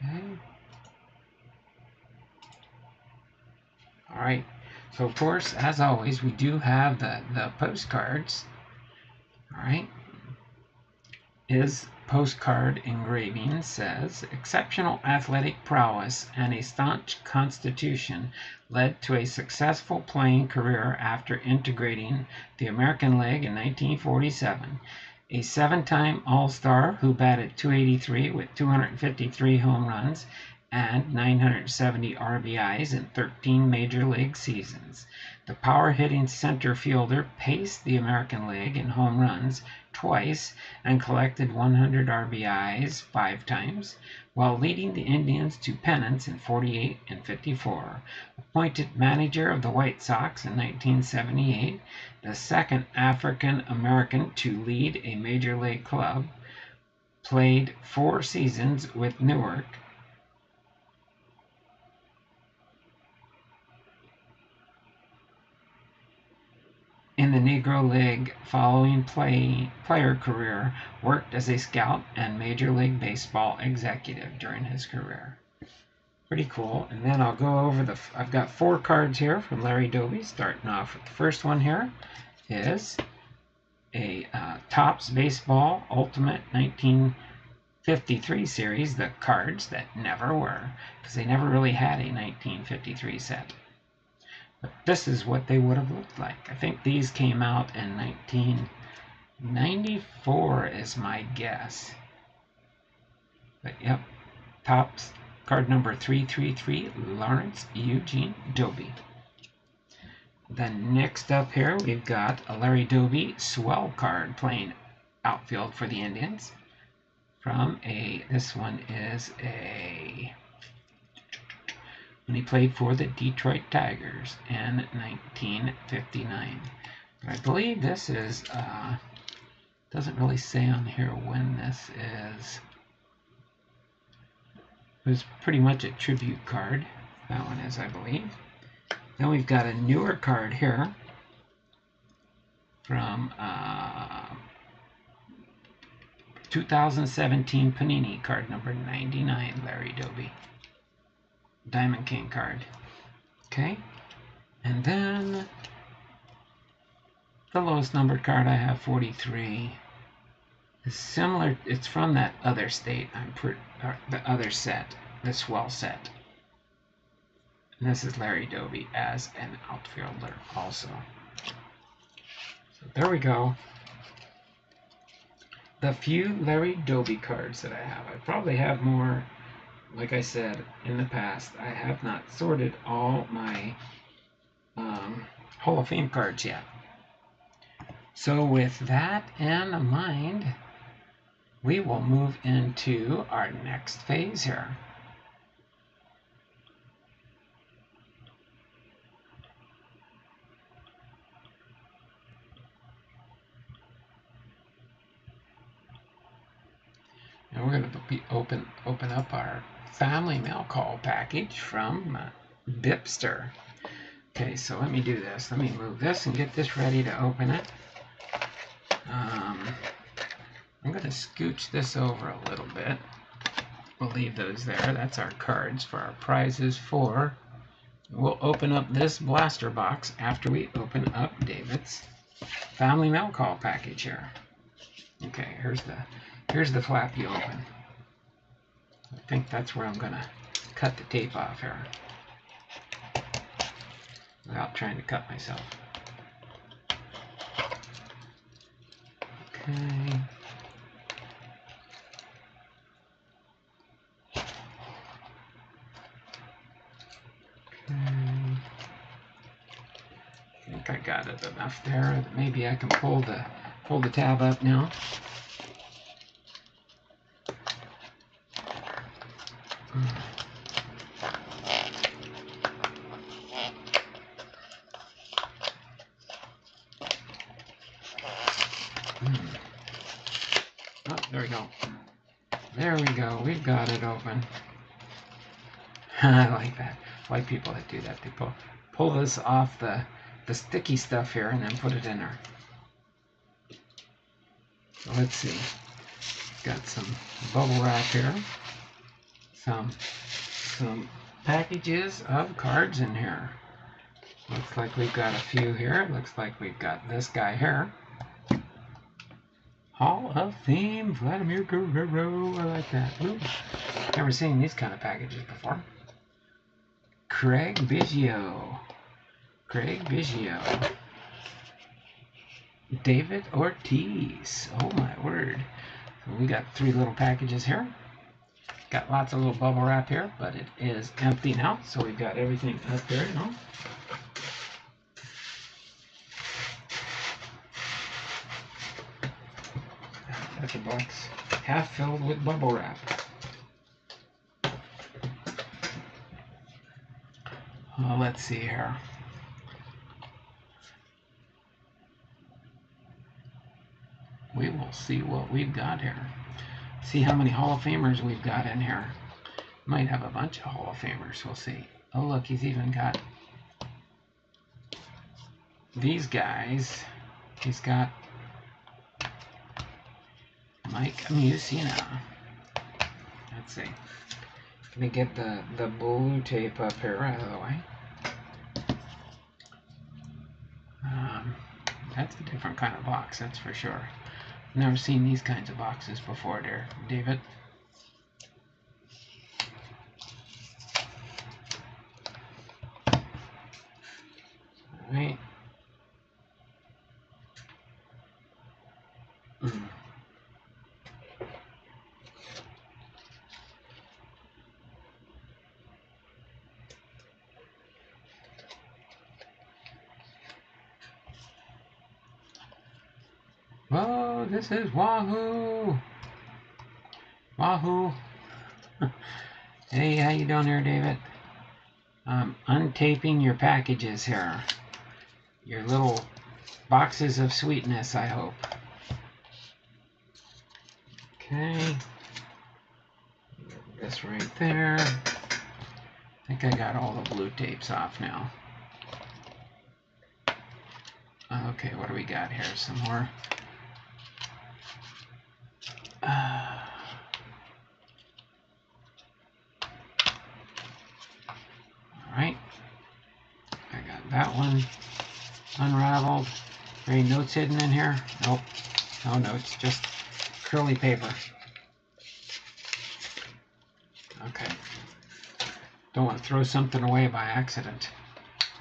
S1: Okay. All right. So of course, as always, we do have the postcards. All right. His postcard engraving says, exceptional athletic prowess and a staunch constitution led to a successful playing career after integrating the American League in 1947. A 7-time All-Star who batted .283 with 253 home runs and 970 RBIs in 13 Major League seasons. The power-hitting center fielder paced the American League in home runs twice and collected 100 RBIs 5 times, while leading the Indians to pennants in 48 and 54. Appointed manager of the White Sox in 1978, the second African American to lead a Major League club, played 4 seasons with Newark. In the Negro League following player career, worked as a scout and Major League Baseball executive during his career. Pretty cool. And then I'll go over I've got 4 cards here from Larry Doby, starting off with the first one here is a Topps Baseball Ultimate 1953 series, the cards that never were, because they never really had a 1953 set. But this is what they would have looked like. I think these came out in 1994 is my guess. But yep, Topps card number 333, Lawrence Eugene Doby. Then next up here, we've got a Larry Doby swell card playing outfield for the Indians. This one is when he played for the Detroit Tigers in 1959. I believe this is, doesn't really say on here when this is. It was pretty much a tribute card. That one is, I believe. Then we've got a newer card here from 2017 Panini, card number 99, Larry Doby. Diamond King card. Okay. And then the lowest numbered card I have, 43, is similar. It's from that other state. The other set, the swell set. And this is Larry Doby as an outfielder also. So there we go. The few Larry Doby cards that I have. I probably have more. Like I said in the past, I have not sorted all my Hall of Fame cards yet. So with that in mind, we will move into our next phase here. And we're going to be open up our family mail call package from Bipster. Okay, so let me do this. Let me move this and get this ready to open it. I'm going to scooch this over a little bit. We'll leave those there. That's our cards for our prizes for. We'll open up this blaster box after we open up David's family mail call package here. Okay, here's the flap you open. I think that's where I'm going to cut the tape off here without trying to cut myself. Okay. I think I got it enough there. Maybe I can pull the tab up now. go. There we go. We've got it open. I like that. I like people that do that. They pull this off the sticky stuff here and then put it in there. So let's see. Got some bubble wrap here. Some packages of cards in here. Looks like we've got a few here. Looks like we've got this guy here. Hall of Fame, Vladimir Guerrero. I like that. Ooh, never seen these kind of packages before. Craig Biggio. Craig Biggio. David Ortiz. Oh my word. So we got 3 little packages here. Got lots of little bubble wrap here, but it is empty now. So we've got everything up there now. That's a box half filled with bubble wrap. Let's see here. We will see what we've got here. See how many Hall of Famers we've got in here. Might have a bunch of Hall of Famers. We'll see. Oh, look, he's even got these guys. He's got Mike Musina. Let's see. Let me get the blue tape up here out of the way. That's a different kind of box, that's for sure. Never seen these kinds of boxes before there, David. All right. Oh, this is Wahoo! Wahoo! Hey, how you doing there, David? Untaping your packages here. Your little boxes of sweetness, I hope. Okay. This right there. I think I got all the blue tapes off now. Okay, what do we got here? Some more. Alright. I got that one unraveled. Any notes hidden in here? Nope. No notes, just curly paper. Okay. Don't want to throw something away by accident.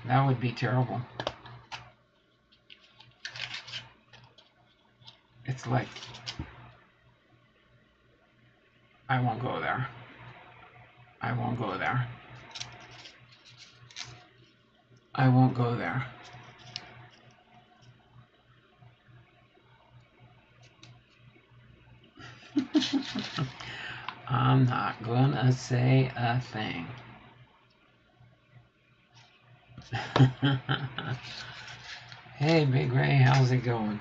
S1: That would be terrible. It's like, I won't go there. I won't go there. I won't go there. I'm not gonna say a thing. Hey, Big Ray, how's it going?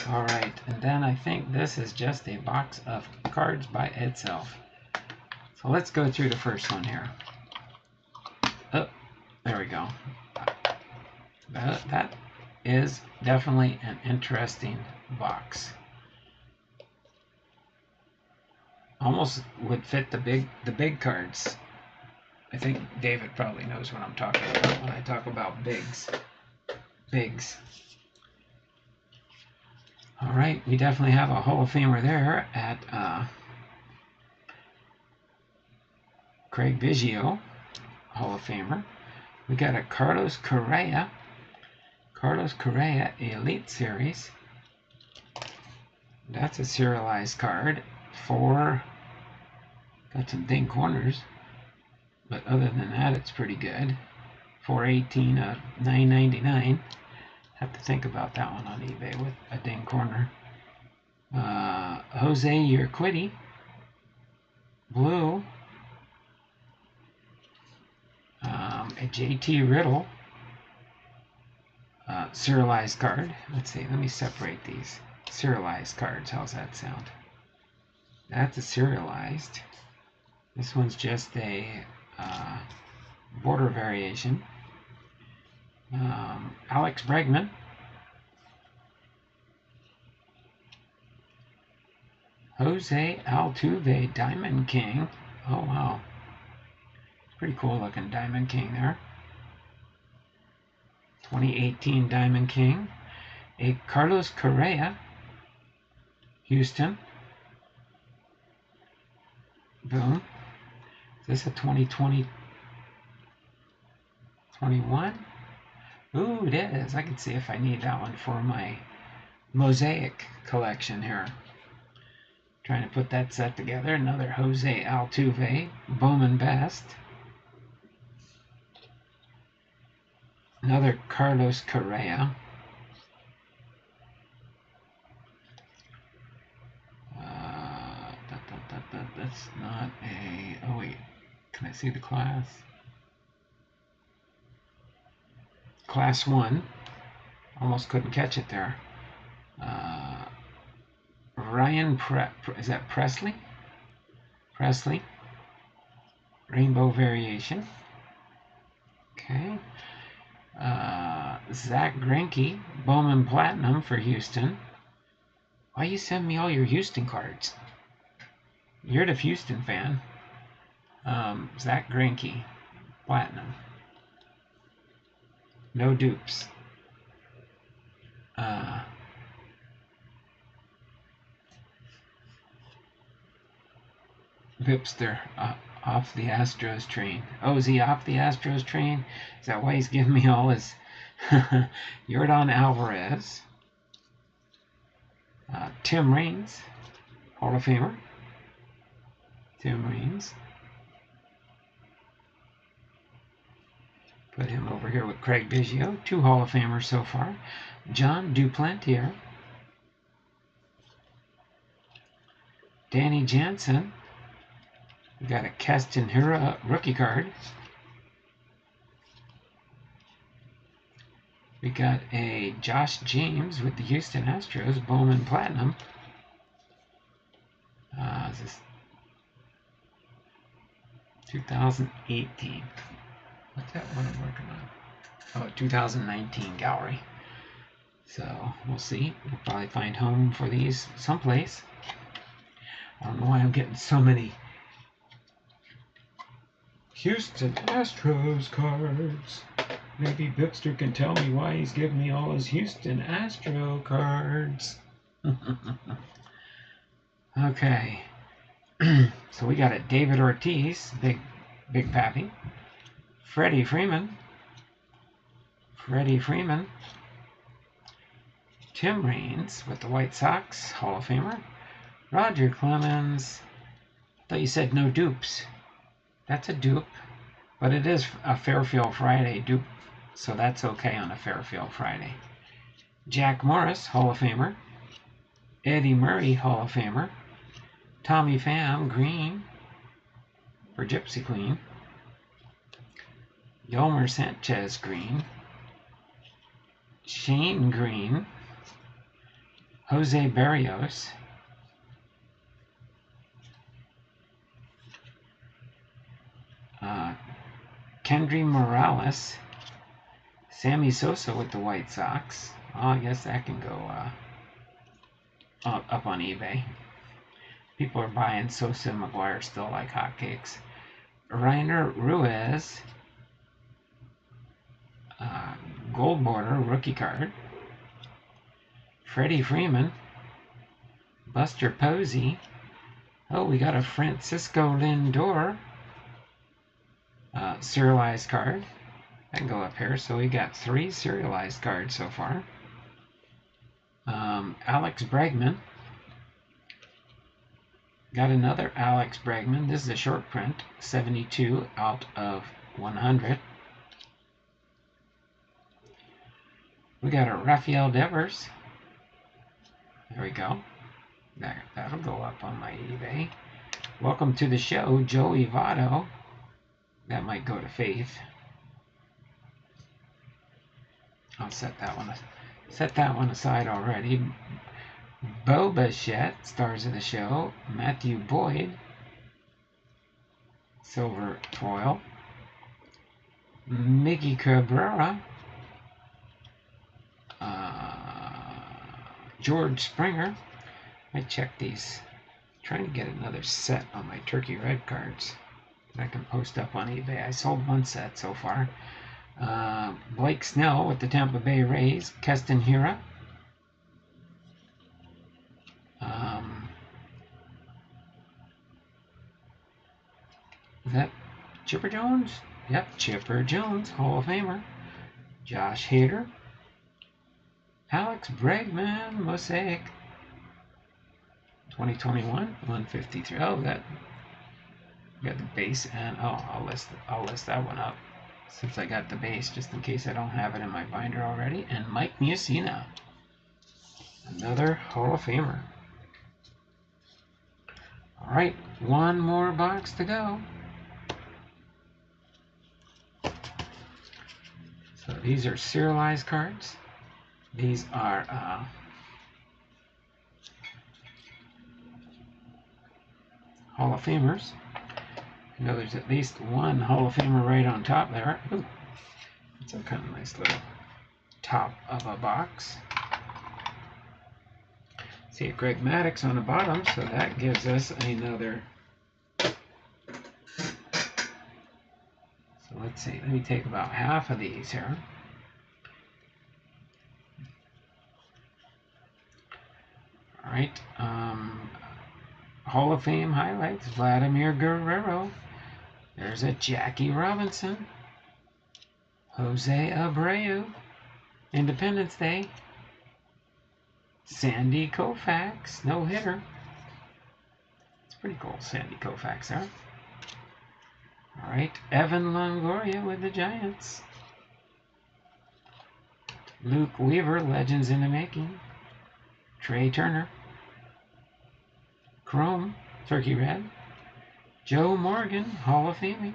S1: Alright, and then I think this is just a box of cards by itself. So let's go through the first one here. Oh, there we go. That is definitely an interesting box. Almost would fit the big cards. I think David probably knows what I'm talking about when I talk about bigs. Bigs. Alright, we definitely have a Hall of Famer there at Craig Biggio, Hall of Famer. We got a Carlos Correa Elite Series. That's a serialized card for, got some ding corners, but other than that it's pretty good. 418 of $9.99. Have to think about that one on eBay with a ding corner. Jose Urquidy, blue. A JT Riddle, serialized card. Let's see, let me separate these serialized cards. How's that sound? That's a serialized. This one's just a border variation. Alex Bregman. Jose Altuve, Diamond King. Oh, wow. Pretty cool looking Diamond King there. 2018 Diamond King. A Carlos Correa, Houston. Boom. Is this a 2020? 21? Ooh, it is. I can see if I need that one for my mosaic collection here. Trying to put that set together. Another Jose Altuve, Bowman Best. Another Carlos Correa. That's not a... Oh, wait. Can I see the class? Class 1. Almost couldn't catch it there. Ryan is that Presley? Presley. Rainbow variation. Okay. Zach Greinke, Bowman Platinum for Houston. Why you send me all your Houston cards? You're the Houston fan. Zach Greinke, Platinum. No dupes. Vipster off the Astros train. Oh, is he off the Astros train? Is that why he's giving me all his... Yordan Alvarez. Tim Raines, Hall of Famer. Tim Raines. Put him over here with Craig Biggio. 2 Hall of Famers so far. John Duplantier. Danny Jansen. We got a Keston Hiura rookie card. We got a Josh James with the Houston Astros, Bowman Platinum. Is this 2018? What's that one I'm working on? Oh, 2019 gallery. So we'll see. We'll probably find home for these someplace. I don't know why I'm getting so many Houston Astros cards. Maybe Bipster can tell me why he's giving me all his Houston Astro cards. Okay. So we got a David Ortiz, Big Pappy. Freddie Freeman. Tim Raines with the White Sox, Hall of Famer. Roger Clemens. I thought you said no dupes. That's a dupe. But it is a Fairfield Friday dupe, so that's okay on a Fairfield Friday. Jack Morris, Hall of Famer. Eddie Murray, Hall of Famer. Tommy Pham, green for Gypsy Queen. Yolmer Sanchez, green. Shane Green. Jose Barrios. Kendry Morales. Sammy Sosa with the White Sox. Oh, I guess that can go up on eBay. People are buying Sosa and McGuire still like hotcakes. Rainer Ruiz. Gold border rookie card. Freddie Freeman. Buster Posey. Oh, we got a Francisco Lindor serialized card. I can go up here. So we got 3 serialized cards so far. Alex Bregman. Got another Alex Bregman. This is a short print. 72 out of 100. We got a Rafael Devers. There we go. That'll go up on my eBay. Welcome to the show, Joey Votto. That might go to Faith. I'll set that one aside already. Boba Shet, stars of the show. Matthew Boyd, silver foil. Mickey Cabrera. George Springer. I check these. Trying to get another set on my Turkey Red cards that I can post up on eBay. I sold one set so far. Blake Snell with the Tampa Bay Rays. Keston Hiura. Is that Chipper Jones? Yep, Chipper Jones, Hall of Famer. Josh Hader. Alex Bregman, Mosaic. 2021, 153. Oh, that got the base, and I'll list that one up since I got the base, just in case I don't have it in my binder already. And Mike Mussina, another Hall of Famer. All right, one more box to go. So these are serialized cards. These are Hall of Famers. You know, there's at least one Hall of Famer right on top there. Ooh, it's a kind of nice little top of a box. See, Greg Maddux on the bottom, so that gives us another. So let's see, let me take about half of these here. All right, Hall of Fame highlights, Vladimir Guerrero. There's a Jackie Robinson. Jose Abreu, Independence Day. Sandy Koufax, no hitter. It's pretty cool, Sandy Koufax there. All right, Evan Longoria with the Giants. Luke Weaver, Legends in the Making. Trey Turner. Chrome, Turkey Red. Joe Morgan, Hall of Famer.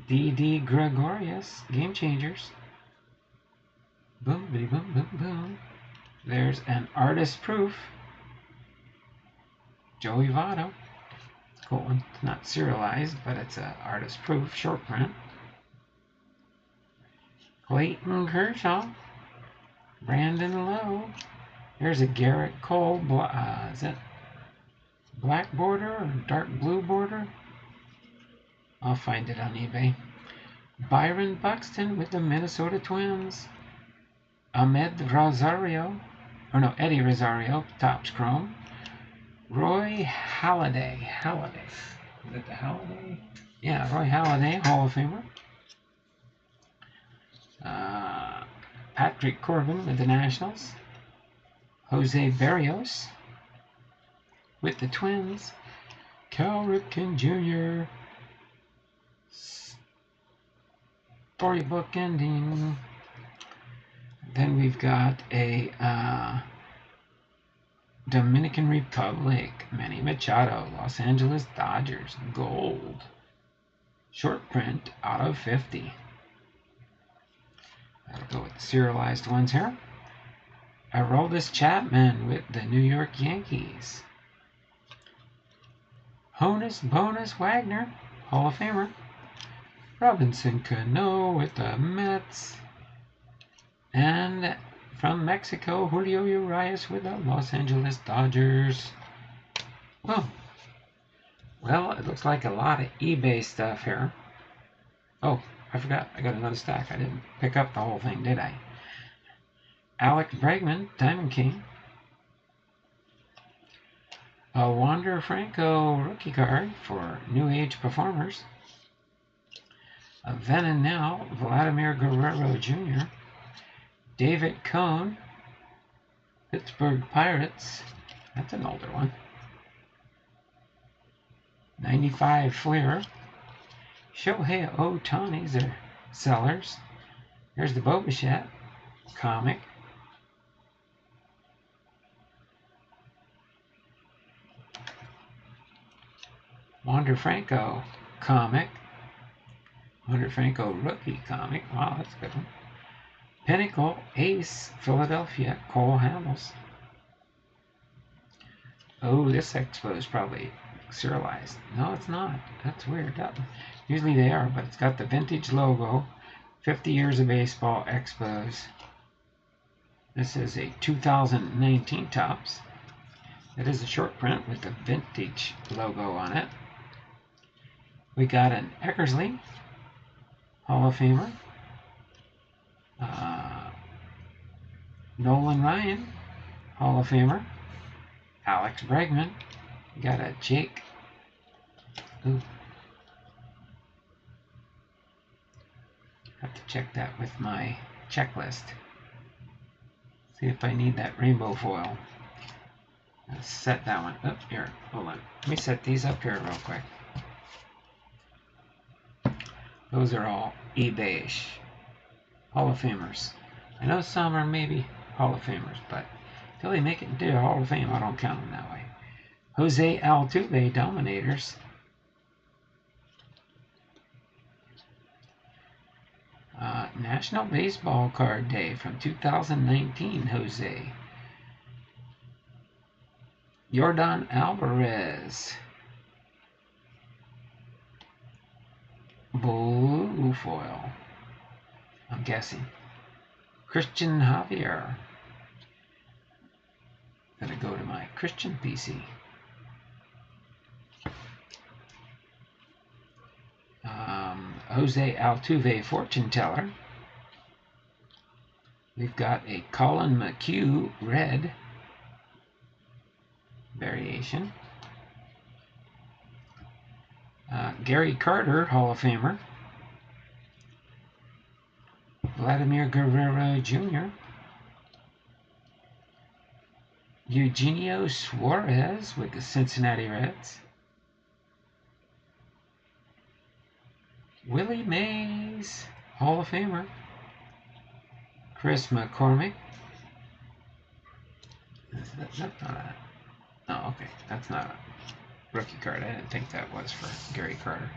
S1: D.D. Gregorius, Game Changers. Boom, bitty, boom, boom, boom. There's an Artist Proof. Joey Votto. Cool one. It's not serialized, but it's an Artist Proof short print. Clayton Kershaw. Brandon Lowe. There's a Garrett Cole. Is that black border or dark blue border? I'll find it on eBay. Byron Buxton with the Minnesota Twins. Eddie Rosario, Topps Chrome. Roy Halladay. Is it the Halladay? Yeah, Roy Halladay, Hall of Famer. Patrick Corbin with the Nationals. Jose Berrios with the Twins. Cal Ripken Jr. Storybook ending. Then we've got a Dominican Republic, Manny Machado, Los Angeles Dodgers, gold. Short print out of 50. That'll go with the serialized ones here. Aroldis Chapman with the New York Yankees. Honus Bonus Wagner, Hall of Famer. Robinson Cano with the Mets. And from Mexico, Julio Urias with the Los Angeles Dodgers. Oh, well, it looks like a lot of eBay stuff here. Oh, I forgot. I got another stack. I didn't pick up the whole thing, did I? Alex Bregman, Diamond King. A Wander Franco rookie card for New Age Performers. A Then and Now, Vladimir Guerrero Jr. David Cone, Pittsburgh Pirates. That's an older one. 95 Fleer. Shohei Ohtani's are sellers. Here's the Boba Shet comic. Wander Franco comic. Wander Franco rookie comic. Wow, that's a good one. Pinnacle Ace Philadelphia Cole Hamels. Oh, this Expo is probably serialized. No, it's not. That's weird. Usually they are, but it's got the vintage logo. 50 years of baseball Expos. This is a 2019 Topps. It is a short print with the vintage logo on it. We got an Eckersley Hall of Famer. Nolan Ryan Hall of Famer. Alex Bregman. We got a Jake. Ooh. Have to check that with my checklist. See if I need that rainbow foil. Let's set that one up here. Hold on. Let me set these up here real quick. Those are all eBay-ish Hall of Famers. I know some are maybe Hall of Famers, but until they make it into a Hall of Fame, I don't count them that way. Jose Altuve Dominators. National Baseball Card Day from 2019, Jose. Yordan Alvarez. Blue foil, I'm guessing. Christian Javier. Gotta go to my Christian PC. Jose Altuve Fortune Teller. We've got a Colin McHugh red variation. Gary Carter Hall of Famer. Vladimir Guerrero Jr. Eugenio Suarez with the Cincinnati Reds. Willie Mays Hall of Famer. Chris McCormick. That's not a... Oh, okay. That's not a rookie card. I didn't think that was for Gary Carter.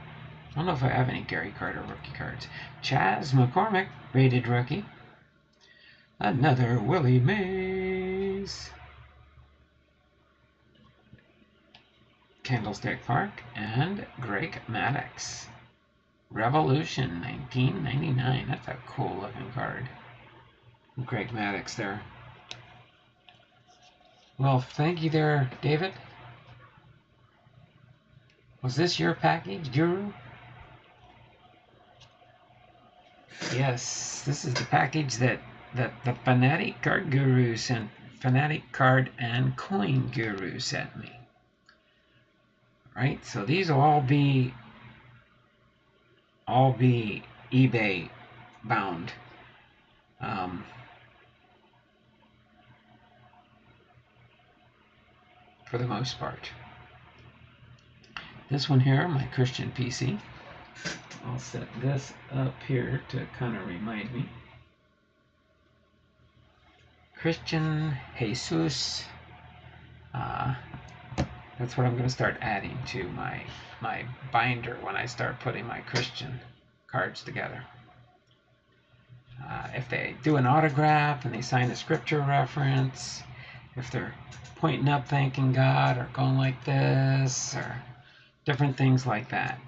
S1: I don't know if I have any Gary Carter rookie cards. Chaz McCormick, rated rookie. Another Willie Mays. Candlestick Park. And Greg Maddux. Revolution 1999. That's a cool looking card. Greg Maddux there. Well, thank you there, David. Was this your package, Guru? Yes, this is the package that the Fanatic Card Guru sent. Fanatic Card and CoinGuru sent me. Right, so these will all be eBay bound. For the most part. This one here, my Christian PC. I'll set this up here to kind of remind me. Christian Jesus. That's what I'm going to start adding to my binder when I start putting my Christian cards together. If they do an autograph and they sign a scripture reference, if they're pointing up thanking God or going like this, or different things like that.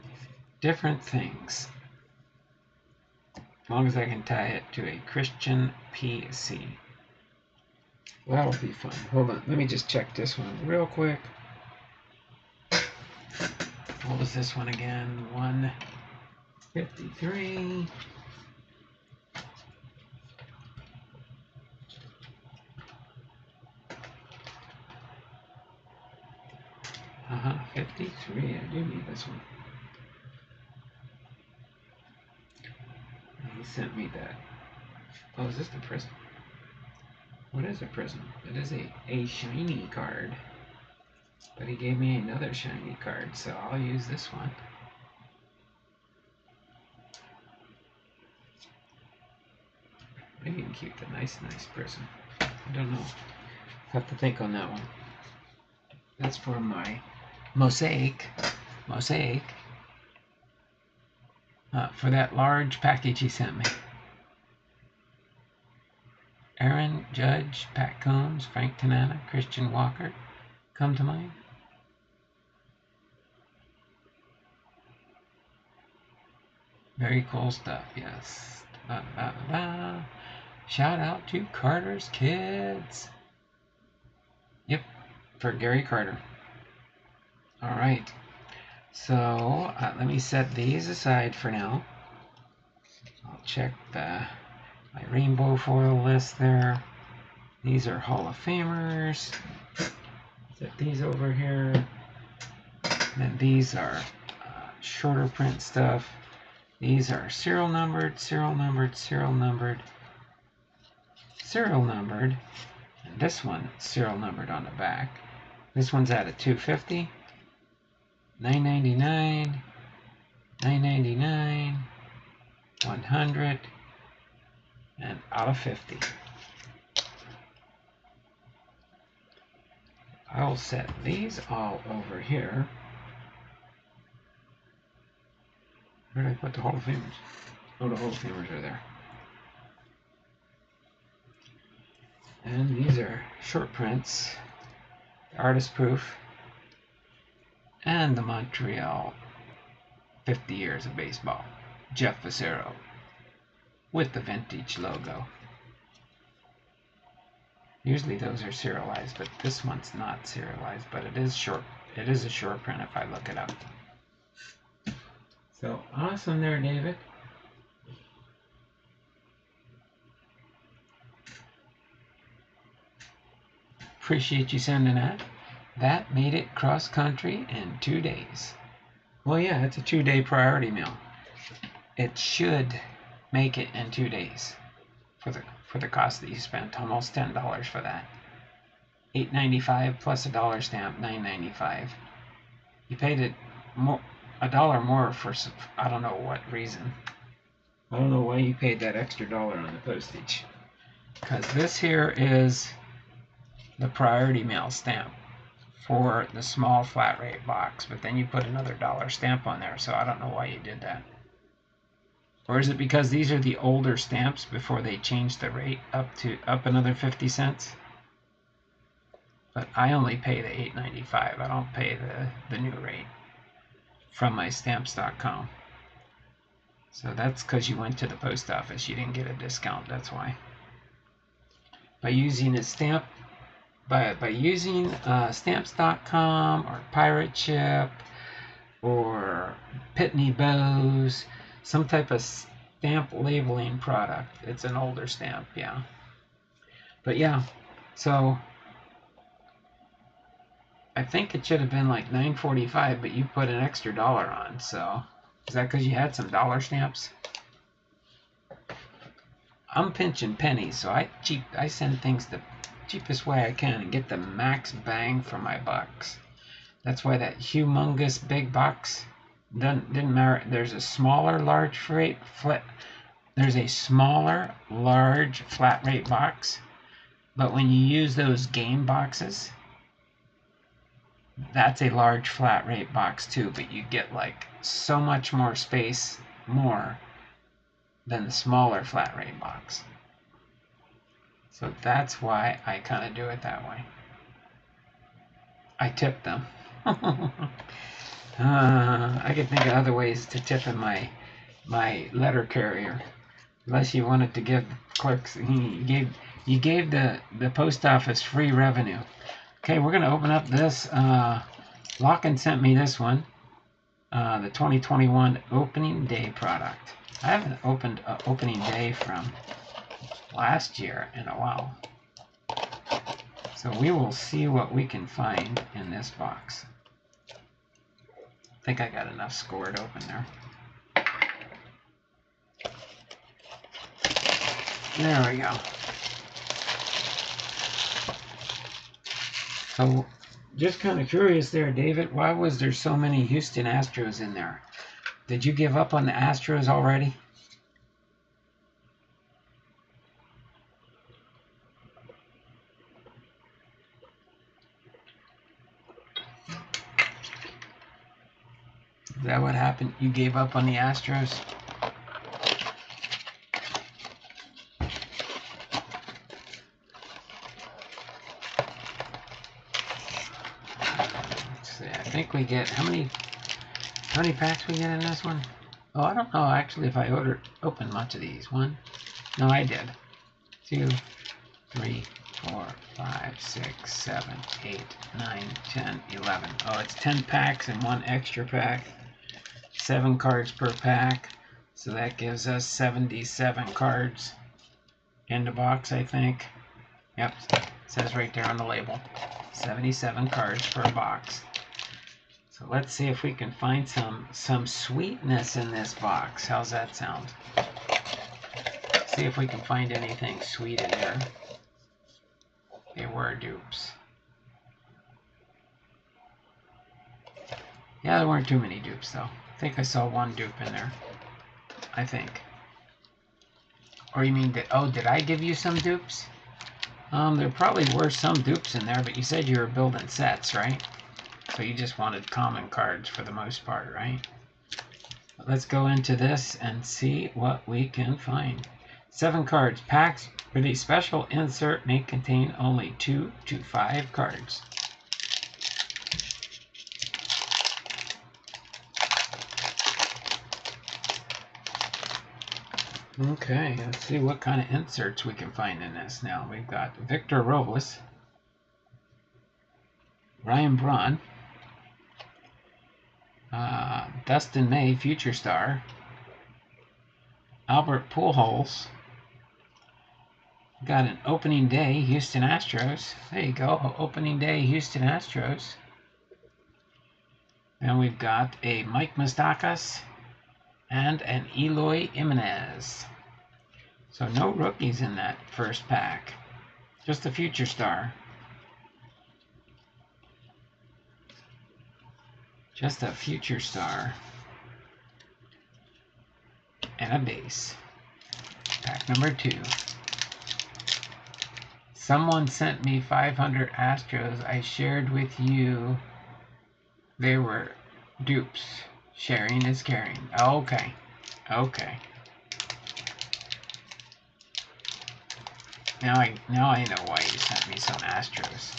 S1: Different things. As long as I can tie it to a Christian PC. Well, that'll be fun. Hold on, let me just check this one real quick. What was this one again? 153. 53. I do need this one. He sent me that. Oh, is this the prism? What is a prism? It is a shiny card. But he gave me another shiny card, so I'll use this one. Maybe even keep the nice prism. I don't know. Have to think on that one. That's for my mosaic. For that large package he sent me. Aaron Judge, Pat Combs, Frank Tanana, Christian Walker come to mind. Very cool stuff, yes. Da, da, da, da. Shout out to Carter's Kids. Yep, for Gary Carter. All right. So let me set these aside for now. I'll check my rainbow foil list there. These are Hall of Famers. Set these over here. And then these are shorter print stuff. These are serial numbered, serial numbered, serial numbered, serial numbered. And this one serial numbered on the back. This one's out of 250. $9.99, $9.99, 100, and out of 50. I'll set these all over here. Where did I put the Hall of Famers? Oh, the Hall of Famers are there. And these are short prints, artist proof, and the Montreal 50 Years of Baseball, Jeff Facero, with the vintage logo. Usually those are serialized, but this one's not serialized, but it is short. It is a short print if I look it up. So awesome there, David. Appreciate you sending that. That made it cross country in 2 days. Well, yeah, it's a 2-day priority mail. It should make it in 2 days for the cost that you spent. Almost $10 for that. $8.95 plus $1 stamp, $9.95. You paid it more, $1 more for I don't know what reason. I don't know why you paid that extra $1 on the postage. Because this here is the priority mail stamp for the small flat rate box, but then you put another $1 stamp on there, so I don't know why you did that. Or is it because these are the older stamps before they changed the rate up another 50 cents? But I only pay the $8.95. I don't pay the new rate from my stamps.com. So that's because you went to the post office. You didn't get a discount, that's why. By using a stamp, by using stamps.com or Pirate Ship or Pitney Bowes, some type of stamp labeling product. It's an older stamp, yeah. But yeah, so I think it should have been like $9.45, but you put an extra $1 on. So is that because you had some dollar stamps? I'm pinching pennies, so I send things the cheapest way I can and get the max bang for my bucks. That's why that humongous big box didn't matter. There's a smaller large flat rate box, but when you use those game boxes, that's a large flat rate box too, but you get like so much more space more than the smaller flat rate box. So that's why I kind of do it that way. I tip them. I could think of other ways to tip in my letter carrier. Unless you wanted to give clerks, you gave the post office free revenue. Okay, we're going to open up this. Lockin sent me this one, the 2021 opening day product. I haven't opened an opening day from last year in a while. So we will see what we can find in this box. I think I got enough scored open there. There we go. So, just kind of curious there, David, why was there so many Houston Astros in there? Did you give up on the Astros already? Is that what happened? You gave up on the Astros? see. I think we get how many packs we get in this one? Oh, I don't know actually if I opened much of these. One? No, I did. 2, 3, 4, 5, 6, 7, 8, 9, 10, 11. Oh, it's 10 packs and one extra pack. 7 cards per pack. So that gives us 77 cards in the box, I think. Yep, it says right there on the label. 77 cards per box. So let's see if we can find some sweetness in this box. How's that sound? See if we can find anything sweet in here. They were dupes. Yeah, there weren't too many dupes though. I think I saw one dupe in there. I think. Or you mean that, oh, did I give you some dupes? There probably were some dupes in there, but you said you were building sets, right? So you just wanted common cards for the most part, right? Let's go into this and see what we can find. 7 cards. Packs with a special insert may contain only 2 to 5 cards. Okay, let's see what kind of inserts we can find in this now. We've got Victor Robles, Ryan Braun, Dustin May, Future Star, Albert Pujols. Got an opening day, Houston Astros. There you go, opening day, Houston Astros. And we've got a Mike Moustakas and an Eloy Jimenez. So no rookies in that first pack. Just a Future Star. Just a Future Star. And a base. Pack number 2. Someone sent me 500 Astros. I shared with you. They were dupes. Sharing is caring. Okay. Okay. Now I know why you sent me some Astros.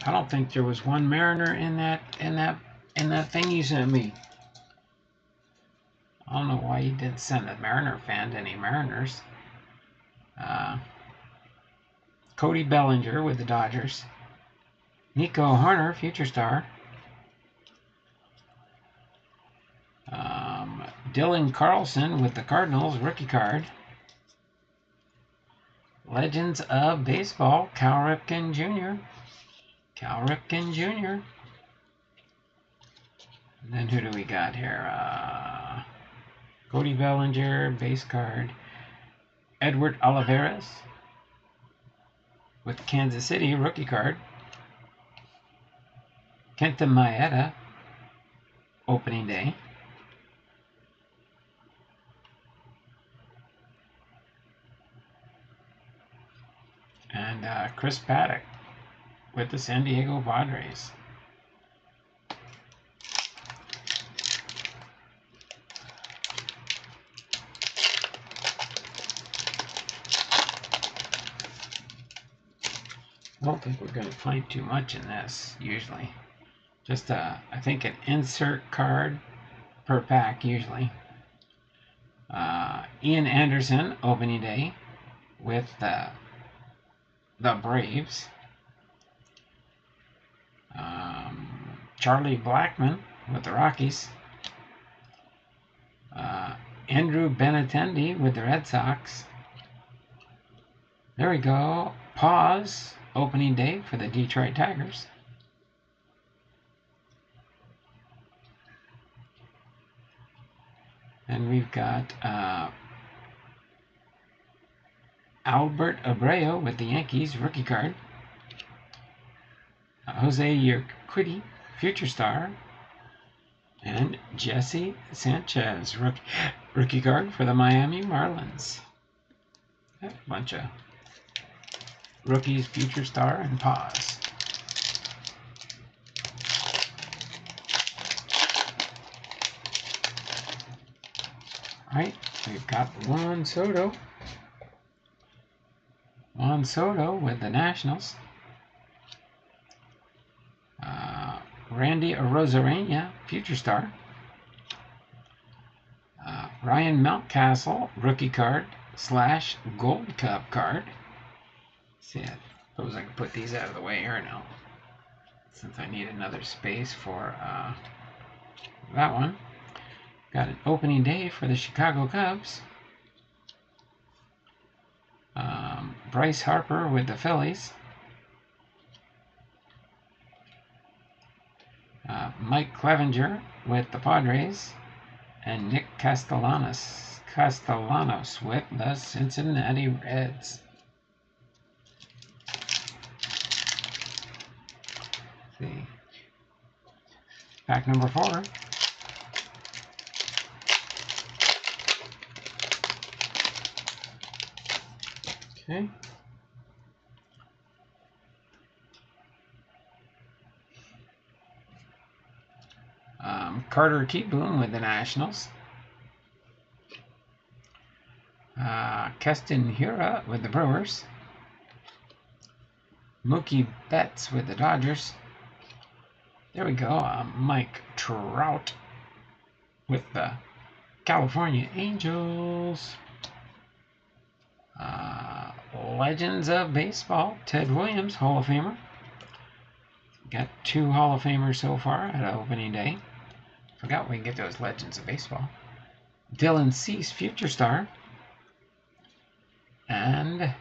S1: I don't think there was one Mariner in that thing you sent me. I don't know why you didn't send a Mariner fan any Mariners. Cody Bellinger with the Dodgers. Nico Harner, Future Star. Dylan Carlson with the Cardinals, rookie card. Legends of Baseball, Cal Ripken Jr. Cal Ripken Jr. And then who do we got here? Cody Bellinger, base card. Edward Olivares with Kansas City, rookie card. Kenta Maeda, opening day. And Chris Paddock with the San Diego Padres. I don't think we're going to find too much in this, usually. Just, I think an insert card per pack, usually. Ian Anderson, opening day, with the Braves. Charlie Blackmon with the Rockies. Andrew Benintendi with the Red Sox. There we go. Pause. Opening day for the Detroit Tigers. And we've got Albert Abreu with the Yankees, rookie card. Jose Urquidy, Future Star. And Jesse Sanchez, rookie card for the Miami Marlins. A bunch of rookies, Future Star, and Pause. Alright, we've got Juan Soto. Juan Soto with the Nationals. Randy Arozarena, Future Star. Ryan Mountcastle, rookie card / Gold Cup card. See, I suppose I can put these out of the way here now, since I need another space for that one. Got an opening day for the Chicago Cubs. Bryce Harper with the Phillies. Mike Clevenger with the Padres. And Nick Castellanos with the Cincinnati Reds. Let's see. Pack number 4. Okay. Carter Kieboom with the Nationals. Keston Hiura with the Brewers. Mookie Betts with the Dodgers. There we go. Mike Trout with the California Angels. Legends of Baseball, Ted Williams, Hall of Famer. Got 2 Hall of Famers so far at opening day. Forgot we can get those Legends of Baseball. Dylan Cease, Future Star. And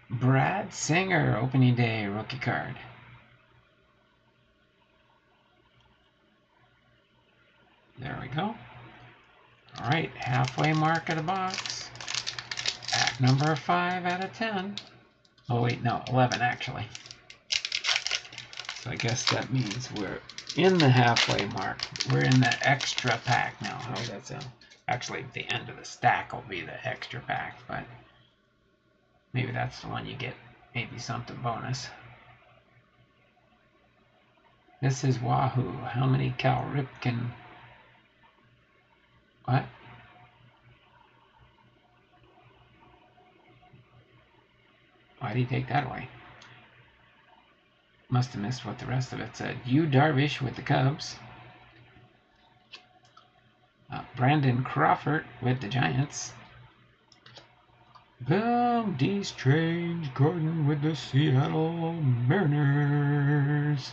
S1: Brad Singer, opening day rookie card. There we go. All right, halfway mark of the box. Pack number 5 out of 10. Oh wait, no, 11 actually. So I guess that means we're in the halfway mark. We're in the extra pack now. How does that sound? Actually, the end of the stack will be the extra pack, but maybe that's the one you get maybe something bonus. This is Wahoo. How many Cal Ripken? What? Why did he take that away? Must have missed what the rest of it said. Yu Darvish with the Cubs. Brandon Crawford with the Giants. Boom, D. Strange Gordon with the Seattle Mariners.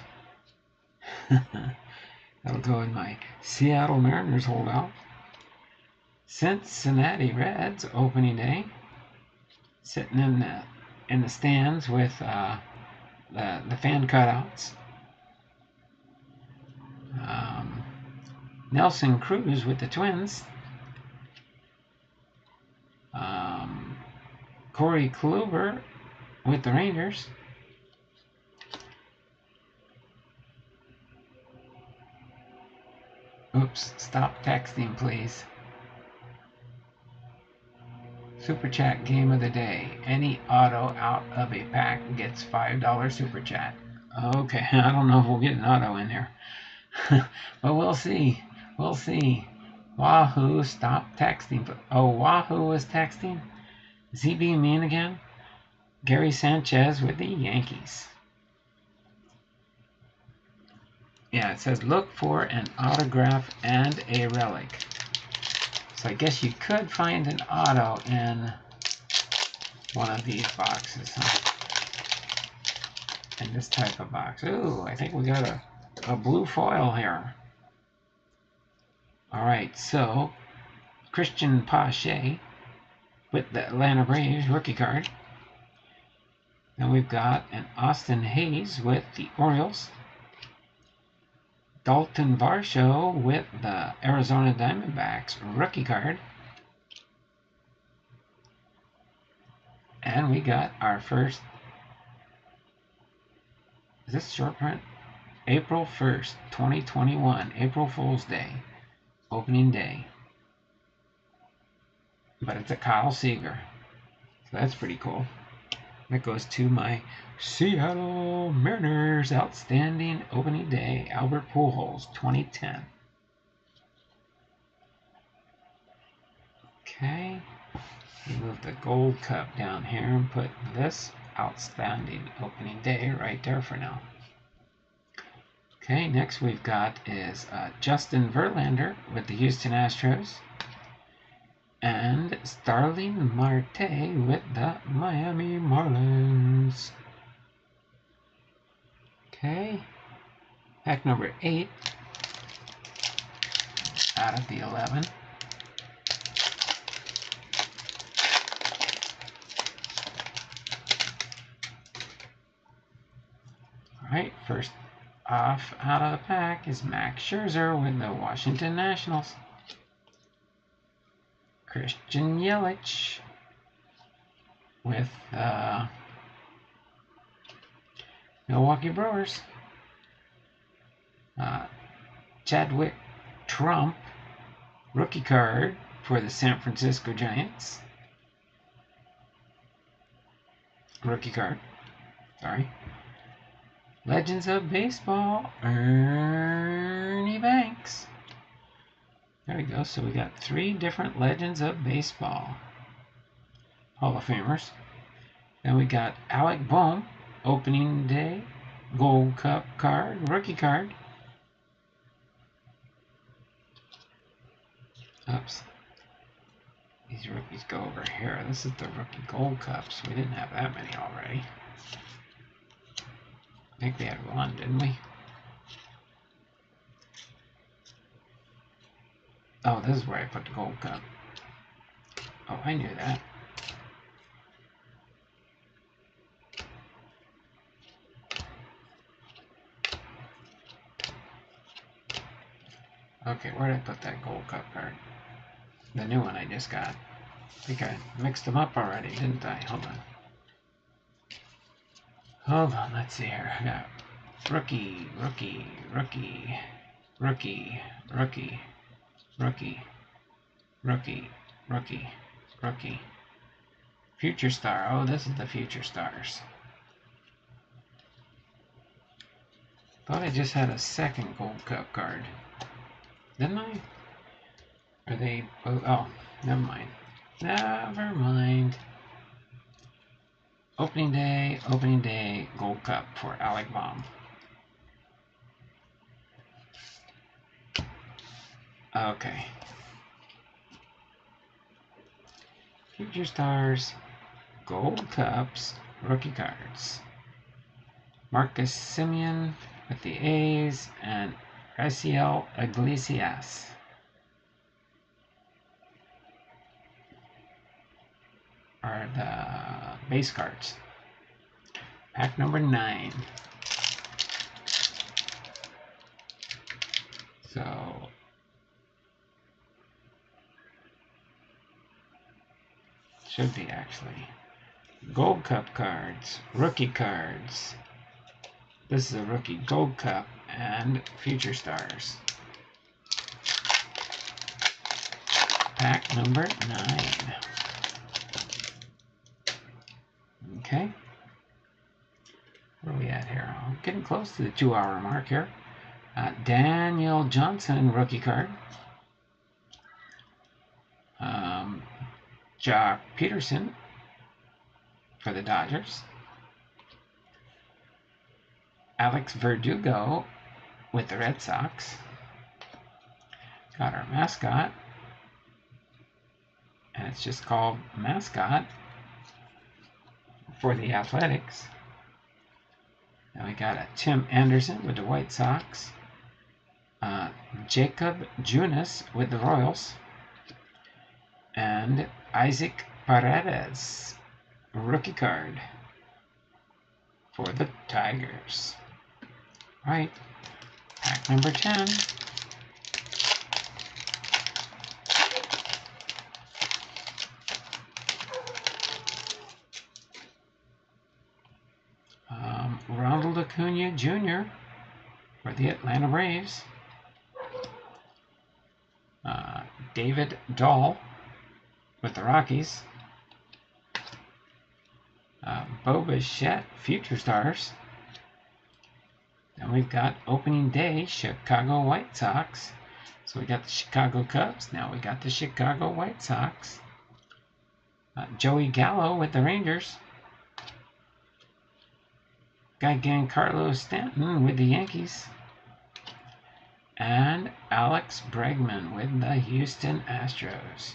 S1: That'll go in my Seattle Mariners holdout. Cincinnati Reds opening day. Sitting in the stands with the fan cutouts. Nelson Cruz with the Twins. Corey Kluber with the Rangers. Oops, stop texting, please. Super Chat game of the day. Any auto out of a pack gets $5 Super Chat. Okay, I don't know if we'll get an auto in there. But we'll see. We'll see. Wahoo, stop texting. Oh, Wahoo was texting? Is he being mean again? Gary Sanchez with the Yankees. Yeah, it says look for an autograph and a relic. So I guess you could find an auto in one of these boxes, huh? In this type of box. Ooh, I think we got a blue foil here. Alright, so Christian Pache with the Atlanta Braves rookie card. Then we've got an Austin Hayes with the Orioles. Dalton Varsho with the Arizona Diamondbacks rookie card. And we got our first, is this short print? April 1st, 2021, April Fool's Day, opening day. But it's a Kyle Seager, so that's pretty cool. That goes to my Seattle Mariners outstanding opening day, Albert Pujols, 2010. Okay, move the Gold Cup down here and put this outstanding opening day right there for now. Okay, next we've got is Justin Verlander with the Houston Astros. And Starling Martay with the Miami Marlins. Okay. Pack number 8 out of the 11. Alright, first off out of the pack is Max Scherzer with the Washington Nationals. Christian Yelich with Milwaukee Brewers. Chadwick Trump, rookie card for the San Francisco Giants. Rookie card, sorry. Legends of Baseball, Ernie Banks. There we go. So we got 3 different Legends of Baseball Hall of Famers. Then we got Alec Bohm, opening day, Gold Cup card, rookie card. Oops. These rookies go over here. This is the rookie Gold Cups. We didn't have that many already. I think we had 1, didn't we? Oh, this is where I put the Gold Cup. Oh, I knew that. Okay, where did I put that Gold Cup card? The new one I just got. I think I mixed them up already, didn't I? Hold on. Hold on, let's see here. I got rookie, rookie, rookie, rookie, rookie, rookie, rookie, rookie, rookie. Future Star. Oh, this is the Future Stars. Thought I just had a second Gold Cup card. Didn't I? Are they... Oh, never mind. Never mind. Opening day, Gold Cup for Alec Bohm. Okay. Future Stars, Gold Cups, rookie cards. Marcus Semien with the A's and Raciel Iglesias. Are the base cards. Pack number 9. So should be actually Gold Cup cards, rookie cards. This is a rookie Gold Cup and Future Stars. Pack number 9. Okay. Where are we at here? I'm getting close to the 2-hour mark here. Daniel Johnson, rookie card. Jock Peterson for the Dodgers. Alex Verdugo with the Red Sox. Got our mascot. And it's just called Mascot for the Athletics. Now we got a Tim Anderson with the White Sox. Jacob Junis with the Royals. And Isaac Paredes, rookie card for the Tigers. All right, pack number 10. Ronald Acuna Jr. for the Atlanta Braves. David Dahl with the Rockies. Bo Bichette, Future Stars. Then we've got opening day, Chicago White Sox. So we got the Chicago Cubs. Now we got the Chicago White Sox. Joey Gallo with the Rangers. Got Giancarlo Stanton with the Yankees. and Alex Bregman with the Houston Astros.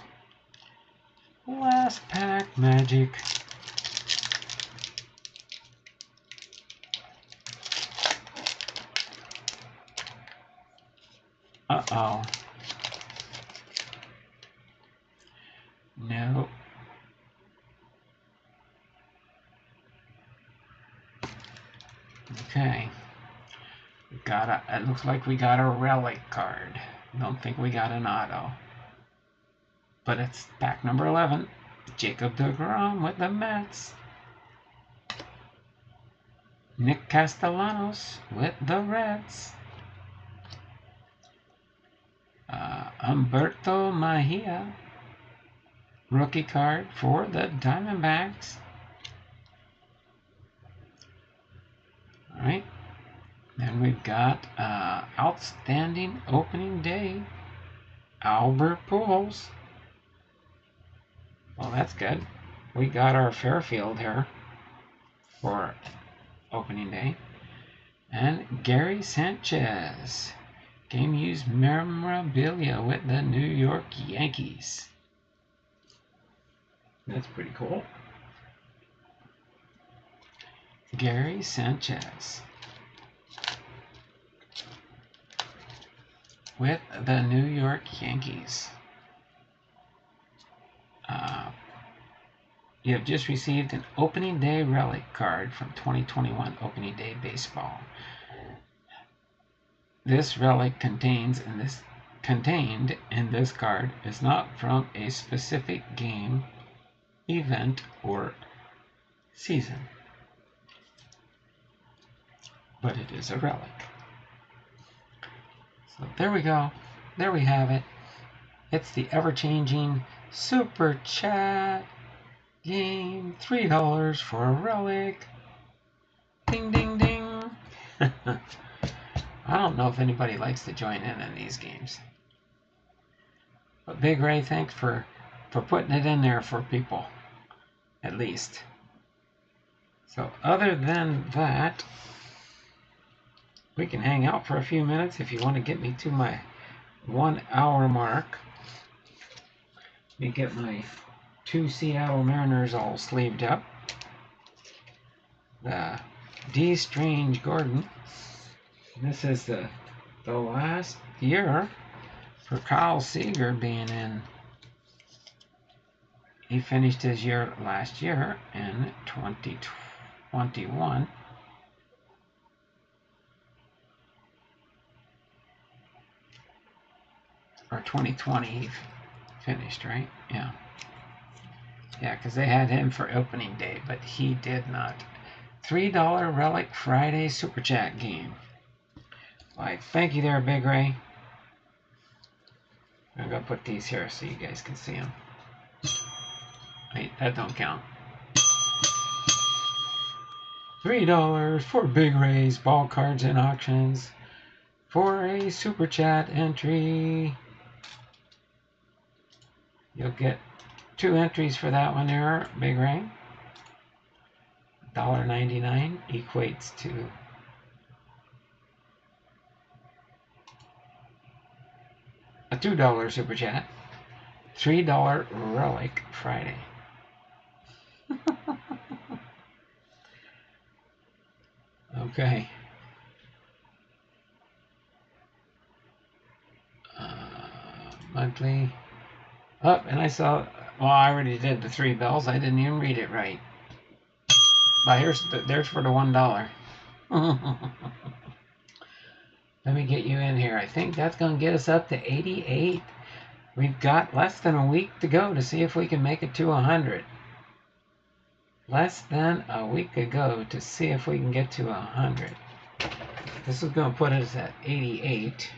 S1: Last pack magic. Uh-oh. No. Okay. It looks like we got a relic card. Don't think we got an auto. But it's pack number 11. Jacob deGrom with the Mets. Nick Castellanos with the Reds. Humberto Mejia. Rookie card for the Diamondbacks. Alright. Then we've got outstanding opening day. Albert Pujols. Well, that's good. We got our Fairfield here for opening day. And Gary Sanchez. Game used memorabilia with the New York Yankees. That's pretty cool. Gary Sanchez with the New York Yankees. You have just received an opening day relic card from 2021 opening day baseball. This relic contained in this card is not from a specific game, event, or season, but it is a relic. So there we go. There we have it. It's the ever-changing Super Chat game. $3 for a relic. Ding, ding, ding. I don't know if anybody likes to join in these games. But Big Ray, thanks for putting it in there for people, at least. So other than that, we can hang out for a few minutes if you want to get me to my 1 hour mark. Let me get my 2 Seattle Mariners all sleeved up. The D. Strange Gordon. This is the last year for Kyle Seager being in. He finished his year last year in 2021. Or 2020 he finished, right? Yeah. Yeah, because they had him for opening day, but he did not. $3 Relic Friday Super Chat game. Like, thank you there, Big Ray. I'm going to put these here so you guys can see them. Wait, that don't count. $3 for Big Ray's Ball Cards and Auctions for a Super Chat entry. You'll get 2 entries for that one there, Big Ray. $1.99 equates to a $2 Super Chat. $3 Relic Friday. Okay. Monthly. Oh, and I saw, well, I already did the 3 bells. I didn't even read it right. But there's for the $1. Let me get you in here. I think that's going to get us up to 88. We've got less than a week to go to see if we can make it to 100. Less than a week to go to see if we can get to 100. This is going to put us at 88.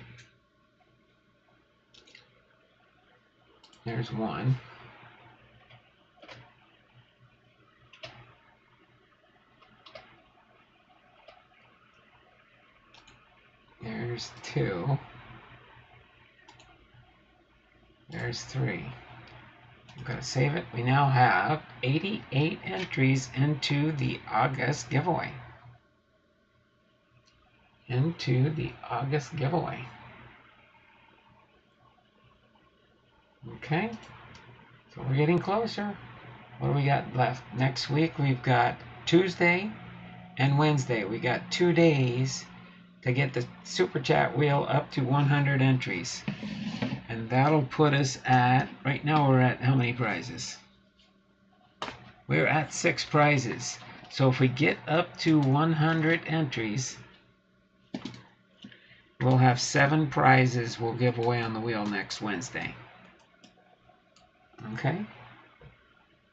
S1: There's one. There's 2. There's 3. I'm going to save it. We now have 88 entries into the August giveaway. Okay, so we're getting closer. What do we got left? Next week we've got Tuesday and Wednesday. We got 2 days to get the Super Chat wheel up to 100 entries. And that'll put us at, right now we're at how many prizes? We're at 6 prizes. So if we get up to 100 entries, we'll have 7 prizes we'll give away on the wheel next Wednesday. Okay?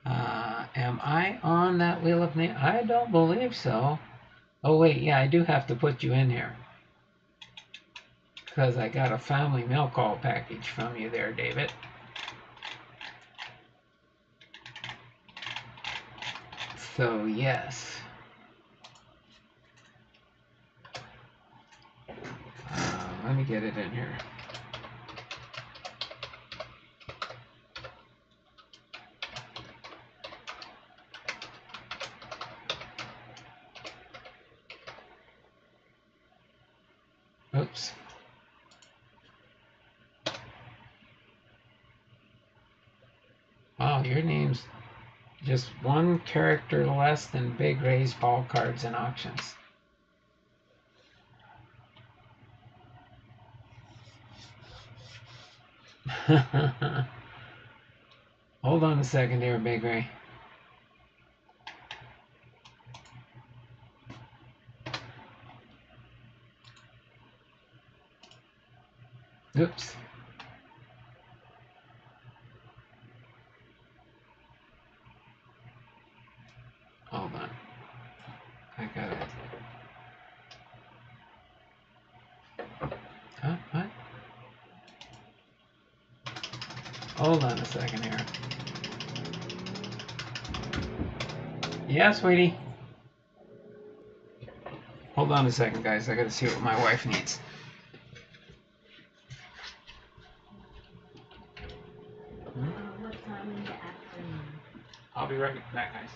S1: Am I on that wheel of name? I don't believe so. Oh wait, yeah, I do have to put you in here. Because I got a family mail call package from you there, David. So, yes. Let me get it in here. Oops. Wow, your name's just 1 character less than Big Ray's ball cards and auctions. Hold on a second here, Big Ray. Oops. Hold on. I got it. Huh? What? Hold on a second here. Yeah, sweetie. Hold on a second, guys. I gotta see what my wife needs.
S2: What time in the afternoon?
S1: I'll be right back, guys.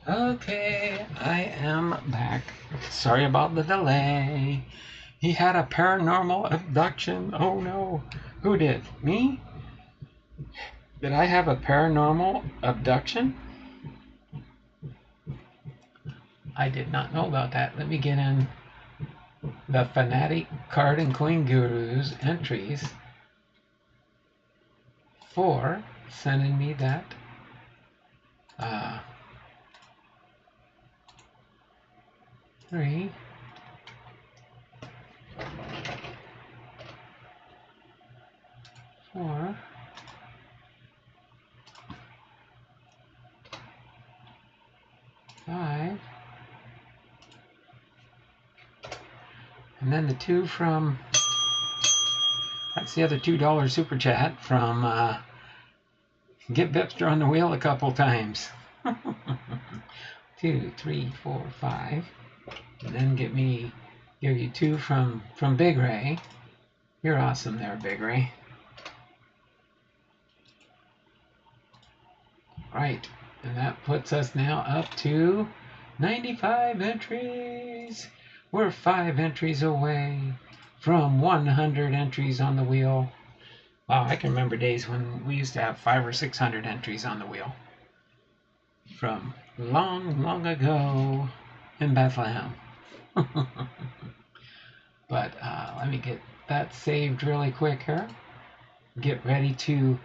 S1: Okay, I am back. Sorry about the delay. He had a paranormal abduction. Oh no. Who did? Me? Did I have a paranormal abduction? I did not know about that. Let me get in the Fanatic card and CoinGuru's entries for sending me that. 3, 4, 5, and then the 2 from, that's the other $2 super chat from Get Bipster on the wheel a couple times. 2, 3, 4, 5, and then give you 2 from Big Ray. You're awesome there, Big Ray. Right, and that puts us now up to 95 entries. We're 5 entries away from 100 entries on the wheel. Wow, I can remember days when we used to have 500 or 600 entries on the wheel. From long, long ago in Bethlehem. But let me get that saved really quick here. Get ready to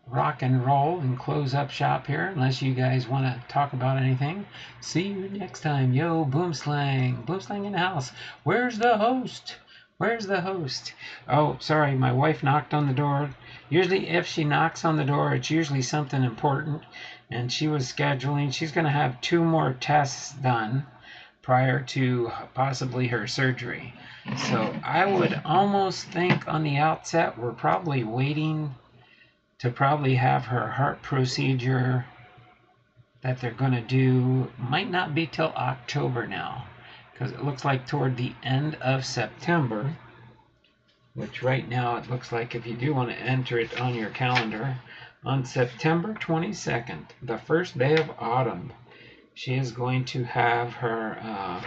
S1: rock and roll and close up shop here, unless you guys want to talk about anything. See you next time. Yo, Boomslang. Boomslang in the house. Where's the host? Where's the host? Oh, sorry, my wife knocked on the door. Usually if she knocks on the door, it's usually something important, and she was scheduling. She's going to have 2 more tests done prior to possibly her surgery. So I would almost think on the outset we're probably waiting to probably have her heart procedure that they're going to do. Might not be till October now, because it looks like toward the end of September, which right now it looks like, if you do want to enter it on your calendar, on September 22nd, the first day of autumn, she is going to have her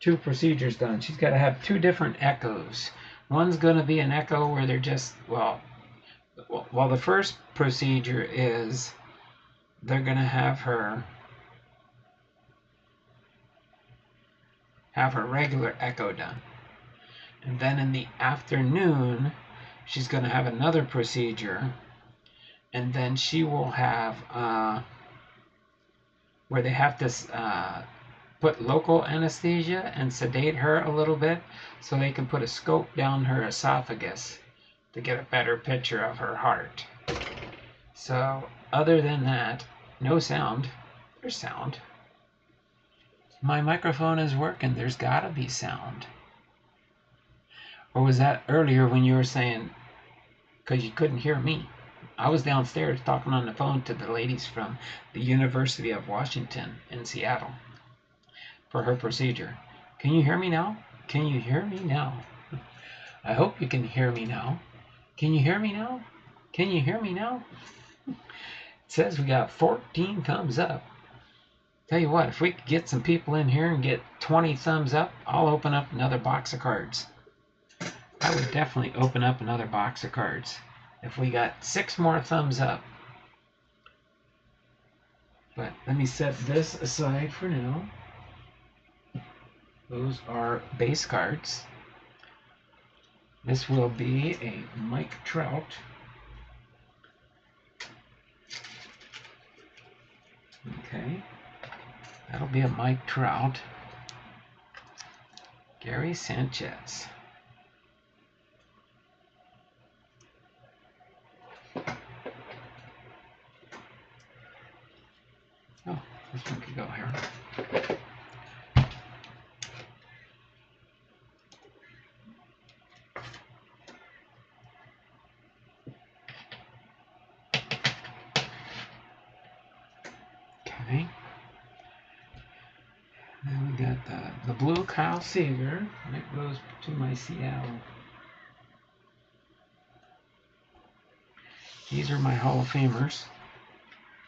S1: 2 procedures done. She's got to have 2 different echoes. One's going to be an echo where they're just, well, the first procedure is they're going to have her regular echo done. And then in the afternoon, she's going to have another procedure. And then she will have where they have to put local anesthesia and sedate her a little bit, so they can put a scope down her esophagus to get a better picture of her heart. So other than that, no sound. There's sound. My microphone is working. There's gotta be sound. Or was that earlier when you were saying, because you couldn't hear me? I was downstairs talking on the phone to the ladies from the University of Washington in Seattle for her procedure. Can you hear me now? Can you hear me now? I hope you can hear me now. Can you hear me now? Can you hear me now? It says we got 14 thumbs up. Tell you what, if we could get some people in here and get 20 thumbs up, I'll open up another box of cards. I would definitely open up another box of cards if we got 6 more thumbs up. But let me set this aside for now. Those are base cards. This will be a Mike Trout. Okay. That'll be a Mike Trout. Gary Sanchez. Oh, this one could go here. Okay. Then we got the blue Kyle Seager. And it goes to my Seattle. These are my Hall of Famers.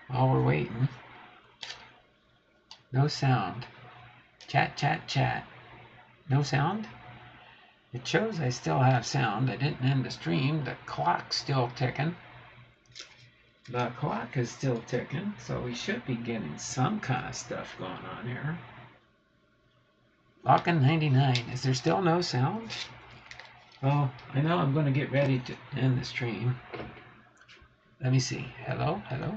S1: While we're waiting. No sound. Chat, chat, chat. No sound? It shows I still have sound. I didn't end the stream. The clock's still ticking. The clock is still ticking, so we should be getting some kind of stuff going on here. Lockin 99. Is there still no sound? Well, I know I'm going to get ready to end the stream. Let me see. Hello? Hello?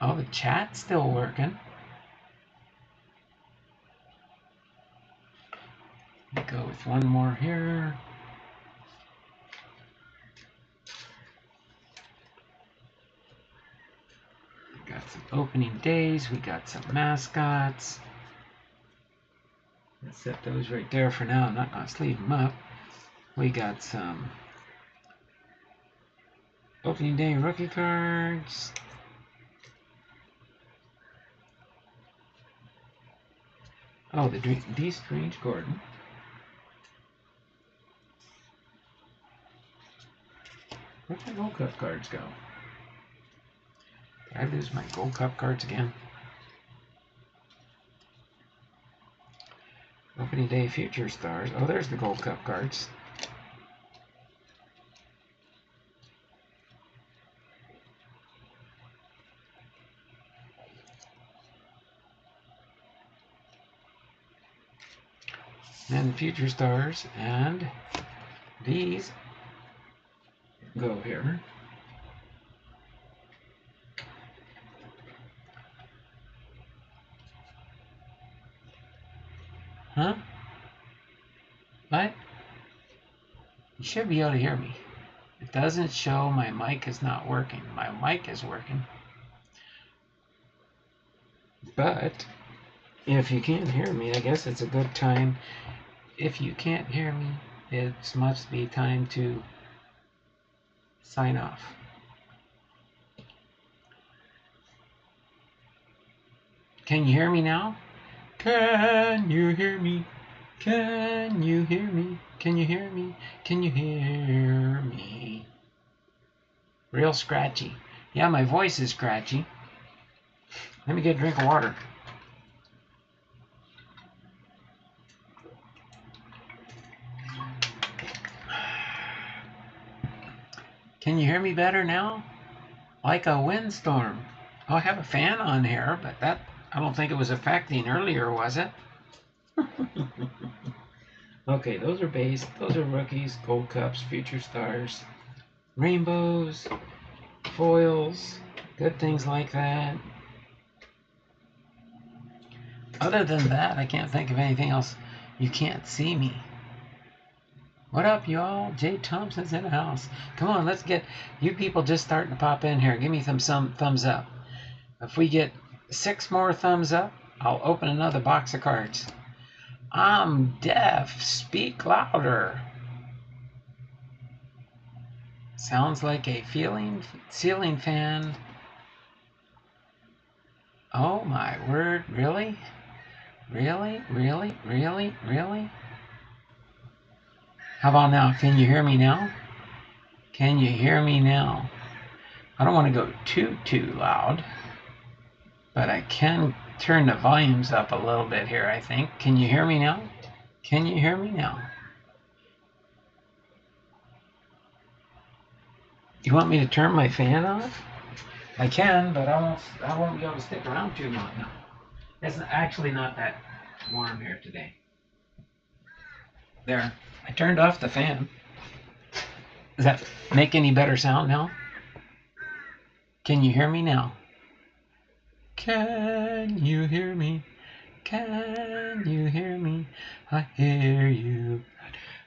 S1: Oh, the chat's still working. Go with one more here. We got some opening days. We got some mascots. Let's set those right there for now. I'm not going to leave them up. We got some opening day rookie cards. Oh, D. Strange Gordon. Where'd my Gold Cup cards go? Did I lose my Gold Cup cards again? Opening day future stars. Oh, there's the Gold Cup cards. And the future stars, and these go here. Huh? What? You should be able to hear me. It doesn't show my mic is not working. My mic is working. But if you can't hear me, I guess it's a good time. If you can't hear me, it must be time to sign off. Can you hear me now? Can you hear me? Can you hear me? Can you hear me? Can you hear me? Real scratchy. Yeah, my voice is scratchy. Let me get a drink of water. Can you hear me better now? Like a windstorm. Oh, I have a fan on here, but that I don't think it was affecting earlier, was it? Okay, those are base, those are rookies, gold cups, future stars, rainbows, foils, good things like that. Other than that, I can't think of anything else. You can't see me. What up, y'all? Jay Thompson's in the house. Come on, let's get you people just starting to pop in here. Give me some thumbs up. If we get 6 more thumbs up, I'll open another box of cards. I'm deaf. Speak louder. Sounds like a ceiling fan. Oh my word, really? Really? Really? Really? Really? How about now? Can you hear me now? Can you hear me now? I don't want to go too loud, but I can turn the volumes up a little bit here, I think. Can you hear me now? Can you hear me now? You want me to turn my fan off? I can, but I won't be able to stick around too long now. It's actually not that warm here today. There, I turned off the fan. Does that make any better sound now? Can you hear me now? Can you hear me? Can you hear me? I hear you.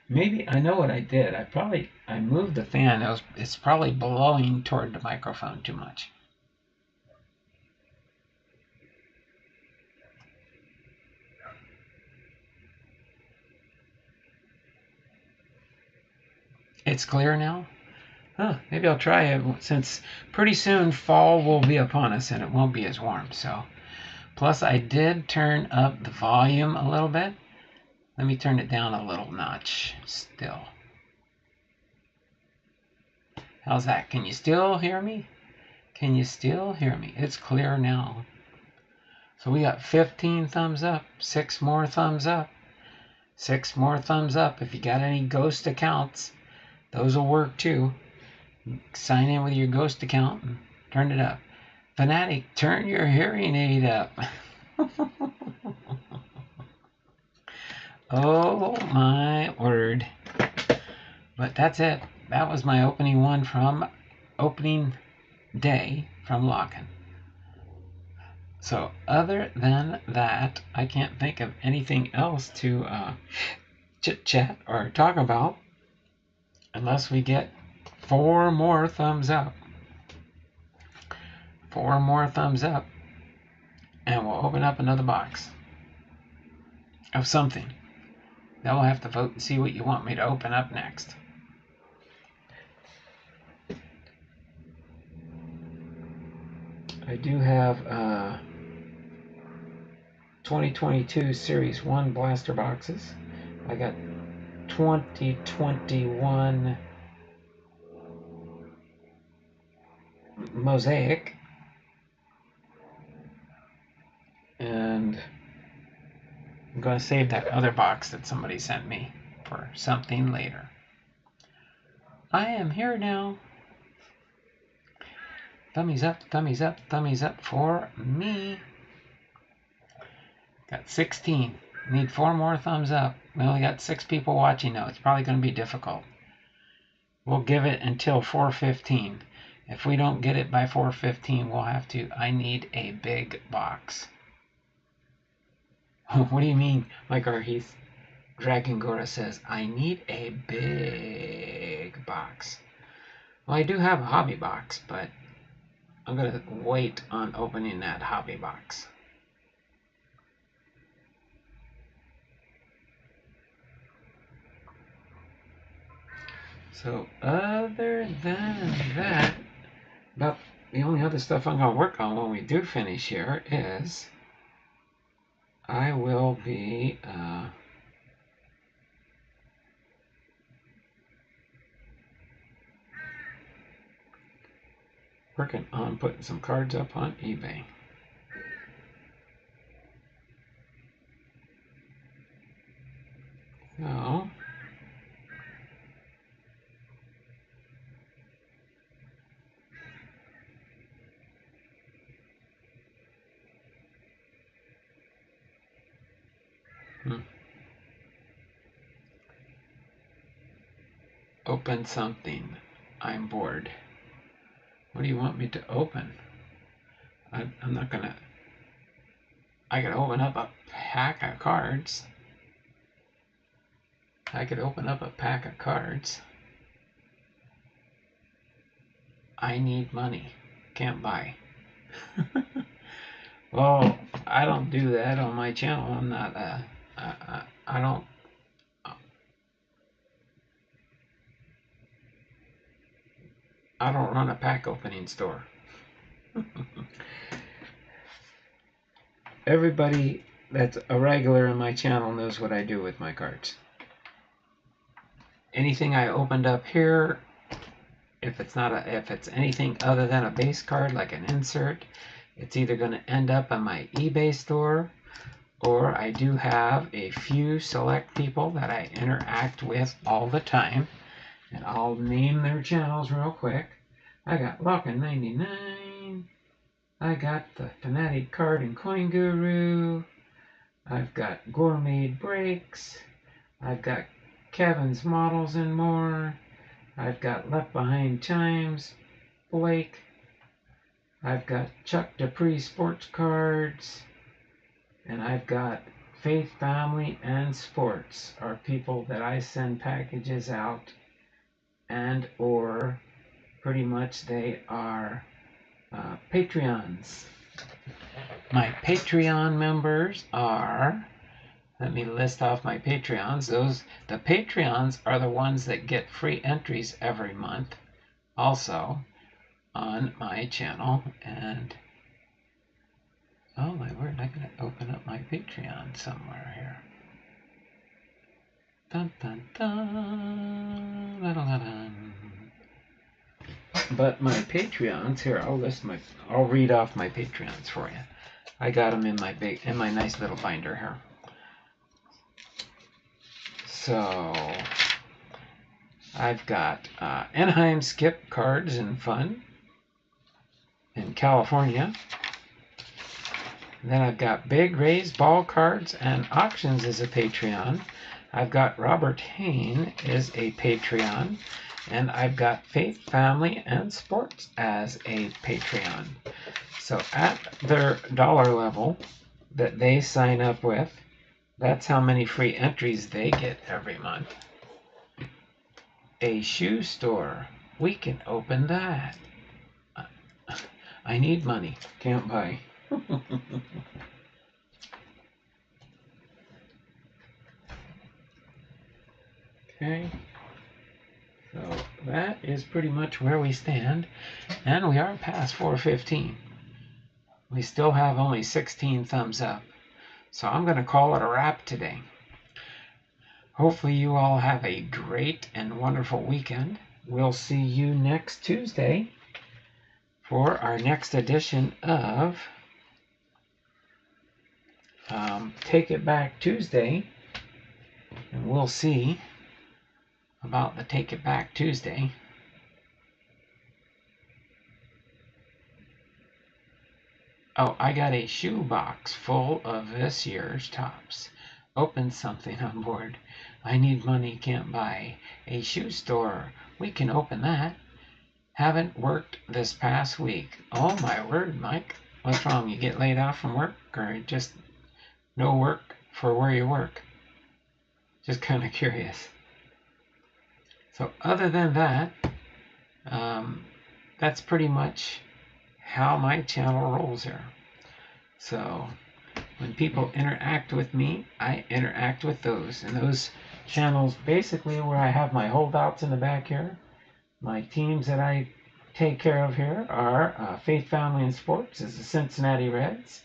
S1: Maybe I know what I did. I moved the fan. It's probably blowing toward the microphone too much. It's clear now? Huh, maybe I'll try it since pretty soon fall will be upon us and it won't be as warm. So, plus I did turn up the volume a little bit. Let me turn it down a little notch still. How's that? Can you still hear me? Can you still hear me? It's clear now. So we got 15 thumbs up, 6 more thumbs up, 6 more thumbs up. If you got any ghost accounts, those will work too. Sign in with your ghost account and turn it up. Fanatic, turn your hearing aid up. Oh my word. But that's it. That was my opening one from opening day from Lock-in. So other than that, I can't think of anything else to chit-chat or talk about unless we get 4 more thumbs up. 4 more thumbs up, and we'll open up another box of something. Then we'll have to vote and see what you want me to open up next. I do have 2022 Series 1 blaster boxes. I got 2021 Mosaic. And I'm going to save that other box that somebody sent me for something later. I am here now. Thumbs up, thumbs up, thumbs up for me. Got 16. Need 4 more thumbs up. We only got 6 people watching now. It's probably going to be difficult. We'll give it until 4:15. If we don't get it by 4:15, we'll have to. I need a big box. What do you mean? Like our Heath Dragon Gora says, I need a big box. Well, I do have a hobby box, but I'm going to wait on opening that hobby box. So other than that, about the only other stuff I'm going to work on when we do finish here is I will be working on putting some cards up on eBay. So open something. I'm bored. What do you want me to open? I'm not gonna. I could open up a pack of cards. I could open up a pack of cards. I need money. Can't buy. Well, I don't do that on my channel. I'm not. I don't. I don't run a pack opening store. Everybody that's a regular in my channel knows what I do with my cards. Anything I opened up here, if it's anything other than a base card like an insert, it's either going to end up on my eBay store, or I do have a few select people that I interact with all the time, and I'll name their channels real quick. I got Lock-in 99. I got the Fanatic card and CoinGuru. I've got Gourmet Breaks. I've got Kevin's Models and More. I've got Left Behind Chimes, Blake. I've got Chuck Dupree Sports Cards. And I've got Faith, Family, and Sports are people that I send packages out, and or pretty much they are Patreons. My Patreon members are, let me list off my Patreons. The Patreons are the ones that get free entries every month also on my channel. And oh my word, I gotta open up my Patreon somewhere here. Dun, dun, dun, dun, dun, dun. But my Patreons here, I'll read off my Patreons for you. I got them in my nice little binder here. So I've got Anaheim Skip Cards and Fun in California. Then I've got Big Rays Ball Cards and Auctions as a Patreon. I've got Robert Hain as a Patreon. And I've got Faith, Family, and Sports as a Patreon. So at their dollar level that they sign up with, that's how many free entries they get every month. A shoe store. We can open that. I need money. Can't buy. Okay. So that is pretty much where we stand. And we are past 4:15. We still have only 16 thumbs up. So I'm going to call it a wrap today. Hopefully you all have a great and wonderful weekend. We'll see you next Tuesday for our next edition of Take It Back Tuesday. And we'll see about the Take It Back Tuesday. Oh, I got a shoebox full of this year's tops. Open something on board. I need money, can't buy. A shoe store. We can open that. Haven't worked this past week. Oh my word, Mike. What's wrong? You get laid off from work or just no work for where you work? Just kind of curious. So other than that, that's pretty much how my channel rolls here. So when people interact with me, I interact with those. And those channels basically where I have my holdouts in the back here. My teams that I take care of here are Faith, Family, and Sports is the Cincinnati Reds.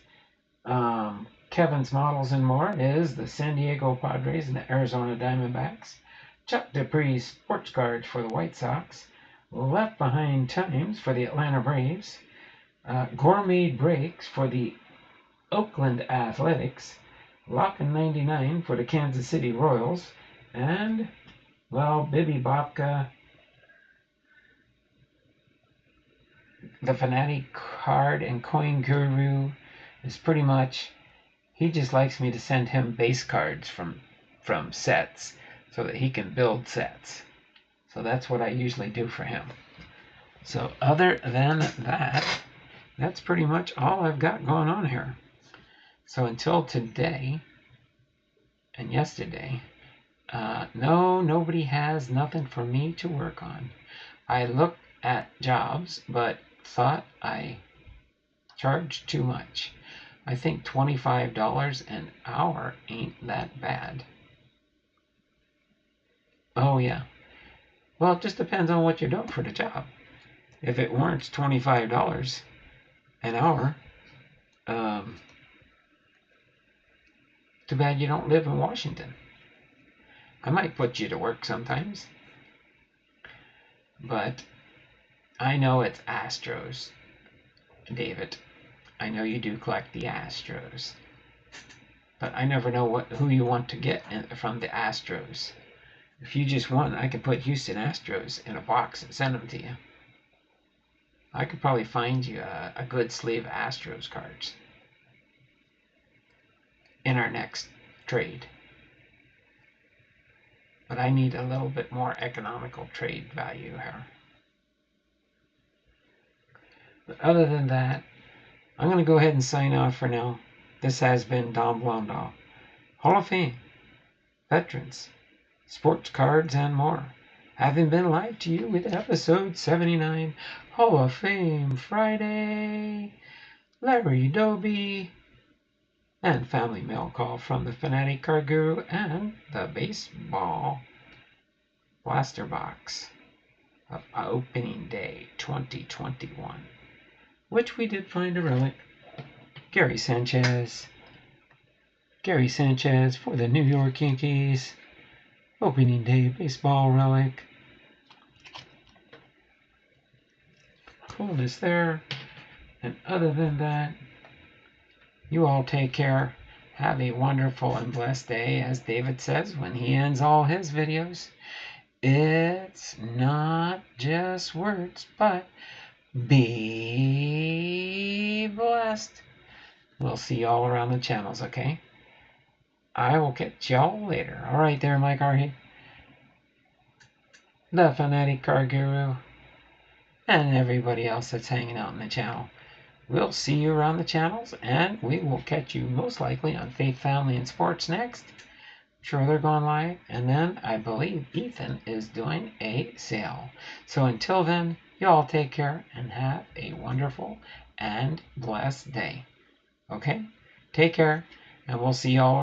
S1: Kevin's Models and More is the San Diego Padres and the Arizona Diamondbacks. Chuck Dupree's Sports Cards for the White Sox. Left Behind Times for the Atlanta Braves. Gourmet Breaks for the Oakland Athletics. Lockin' 99 for the Kansas City Royals. And, well, Bibby Bobka, the Fanatic card and CoinGuru is pretty much, he just likes me to send him base cards from sets so that he can build sets. So that's what I usually do for him. So other than that, that's pretty much all I've got going on here. So until today and yesterday, nobody has nothing for me to work on. I looked at jobs, but thought I charged too much. I think $25 an hour ain't that bad. Oh yeah. Well, it just depends on what you're doing for the job. If it warrants $25 an hour, too bad you don't live in Washington. I might put you to work sometimes. But I know it's Astros, David. I know you do collect the Astros. But I never know who you want to get from the Astros. If you just want, I could put Houston Astros in a box and send them to you. I could probably find you a good sleeve of Astros cards in our next trade. But I need a little bit more economical trade value here. But other than that, I'm going to go ahead and sign off for now. This has been Don Blondahl, Hall of Fame, Veterans, Sports Cards, and more. Having been live to you with episode 79, Hall of Fame Friday, Larry Doby, and Family Mail Call from the Fanatic Card Guru and the Baseball Blaster Box of Opening Day 2021, which we did find a relic. Gary Sanchez for the New York Yankees. Opening day baseball relic. Coolness there. And other than that, you all take care. Have a wonderful and blessed day, as David says when he ends all his videos. It's not just words, but be blessed. We'll see y'all around the channels, okay? I will catch y'all later. Alright there, Mike Arhe, the Fanatic Card Guru, and everybody else that's hanging out in the channel. We'll see you around the channels, and we will catch you most likely on Faith, Family, and Sports next. I'm sure they're going live, and then I believe Ethan is doing a sale. So until then, y'all take care and have a wonderful and blessed day. Okay? Take care, and we'll see y'all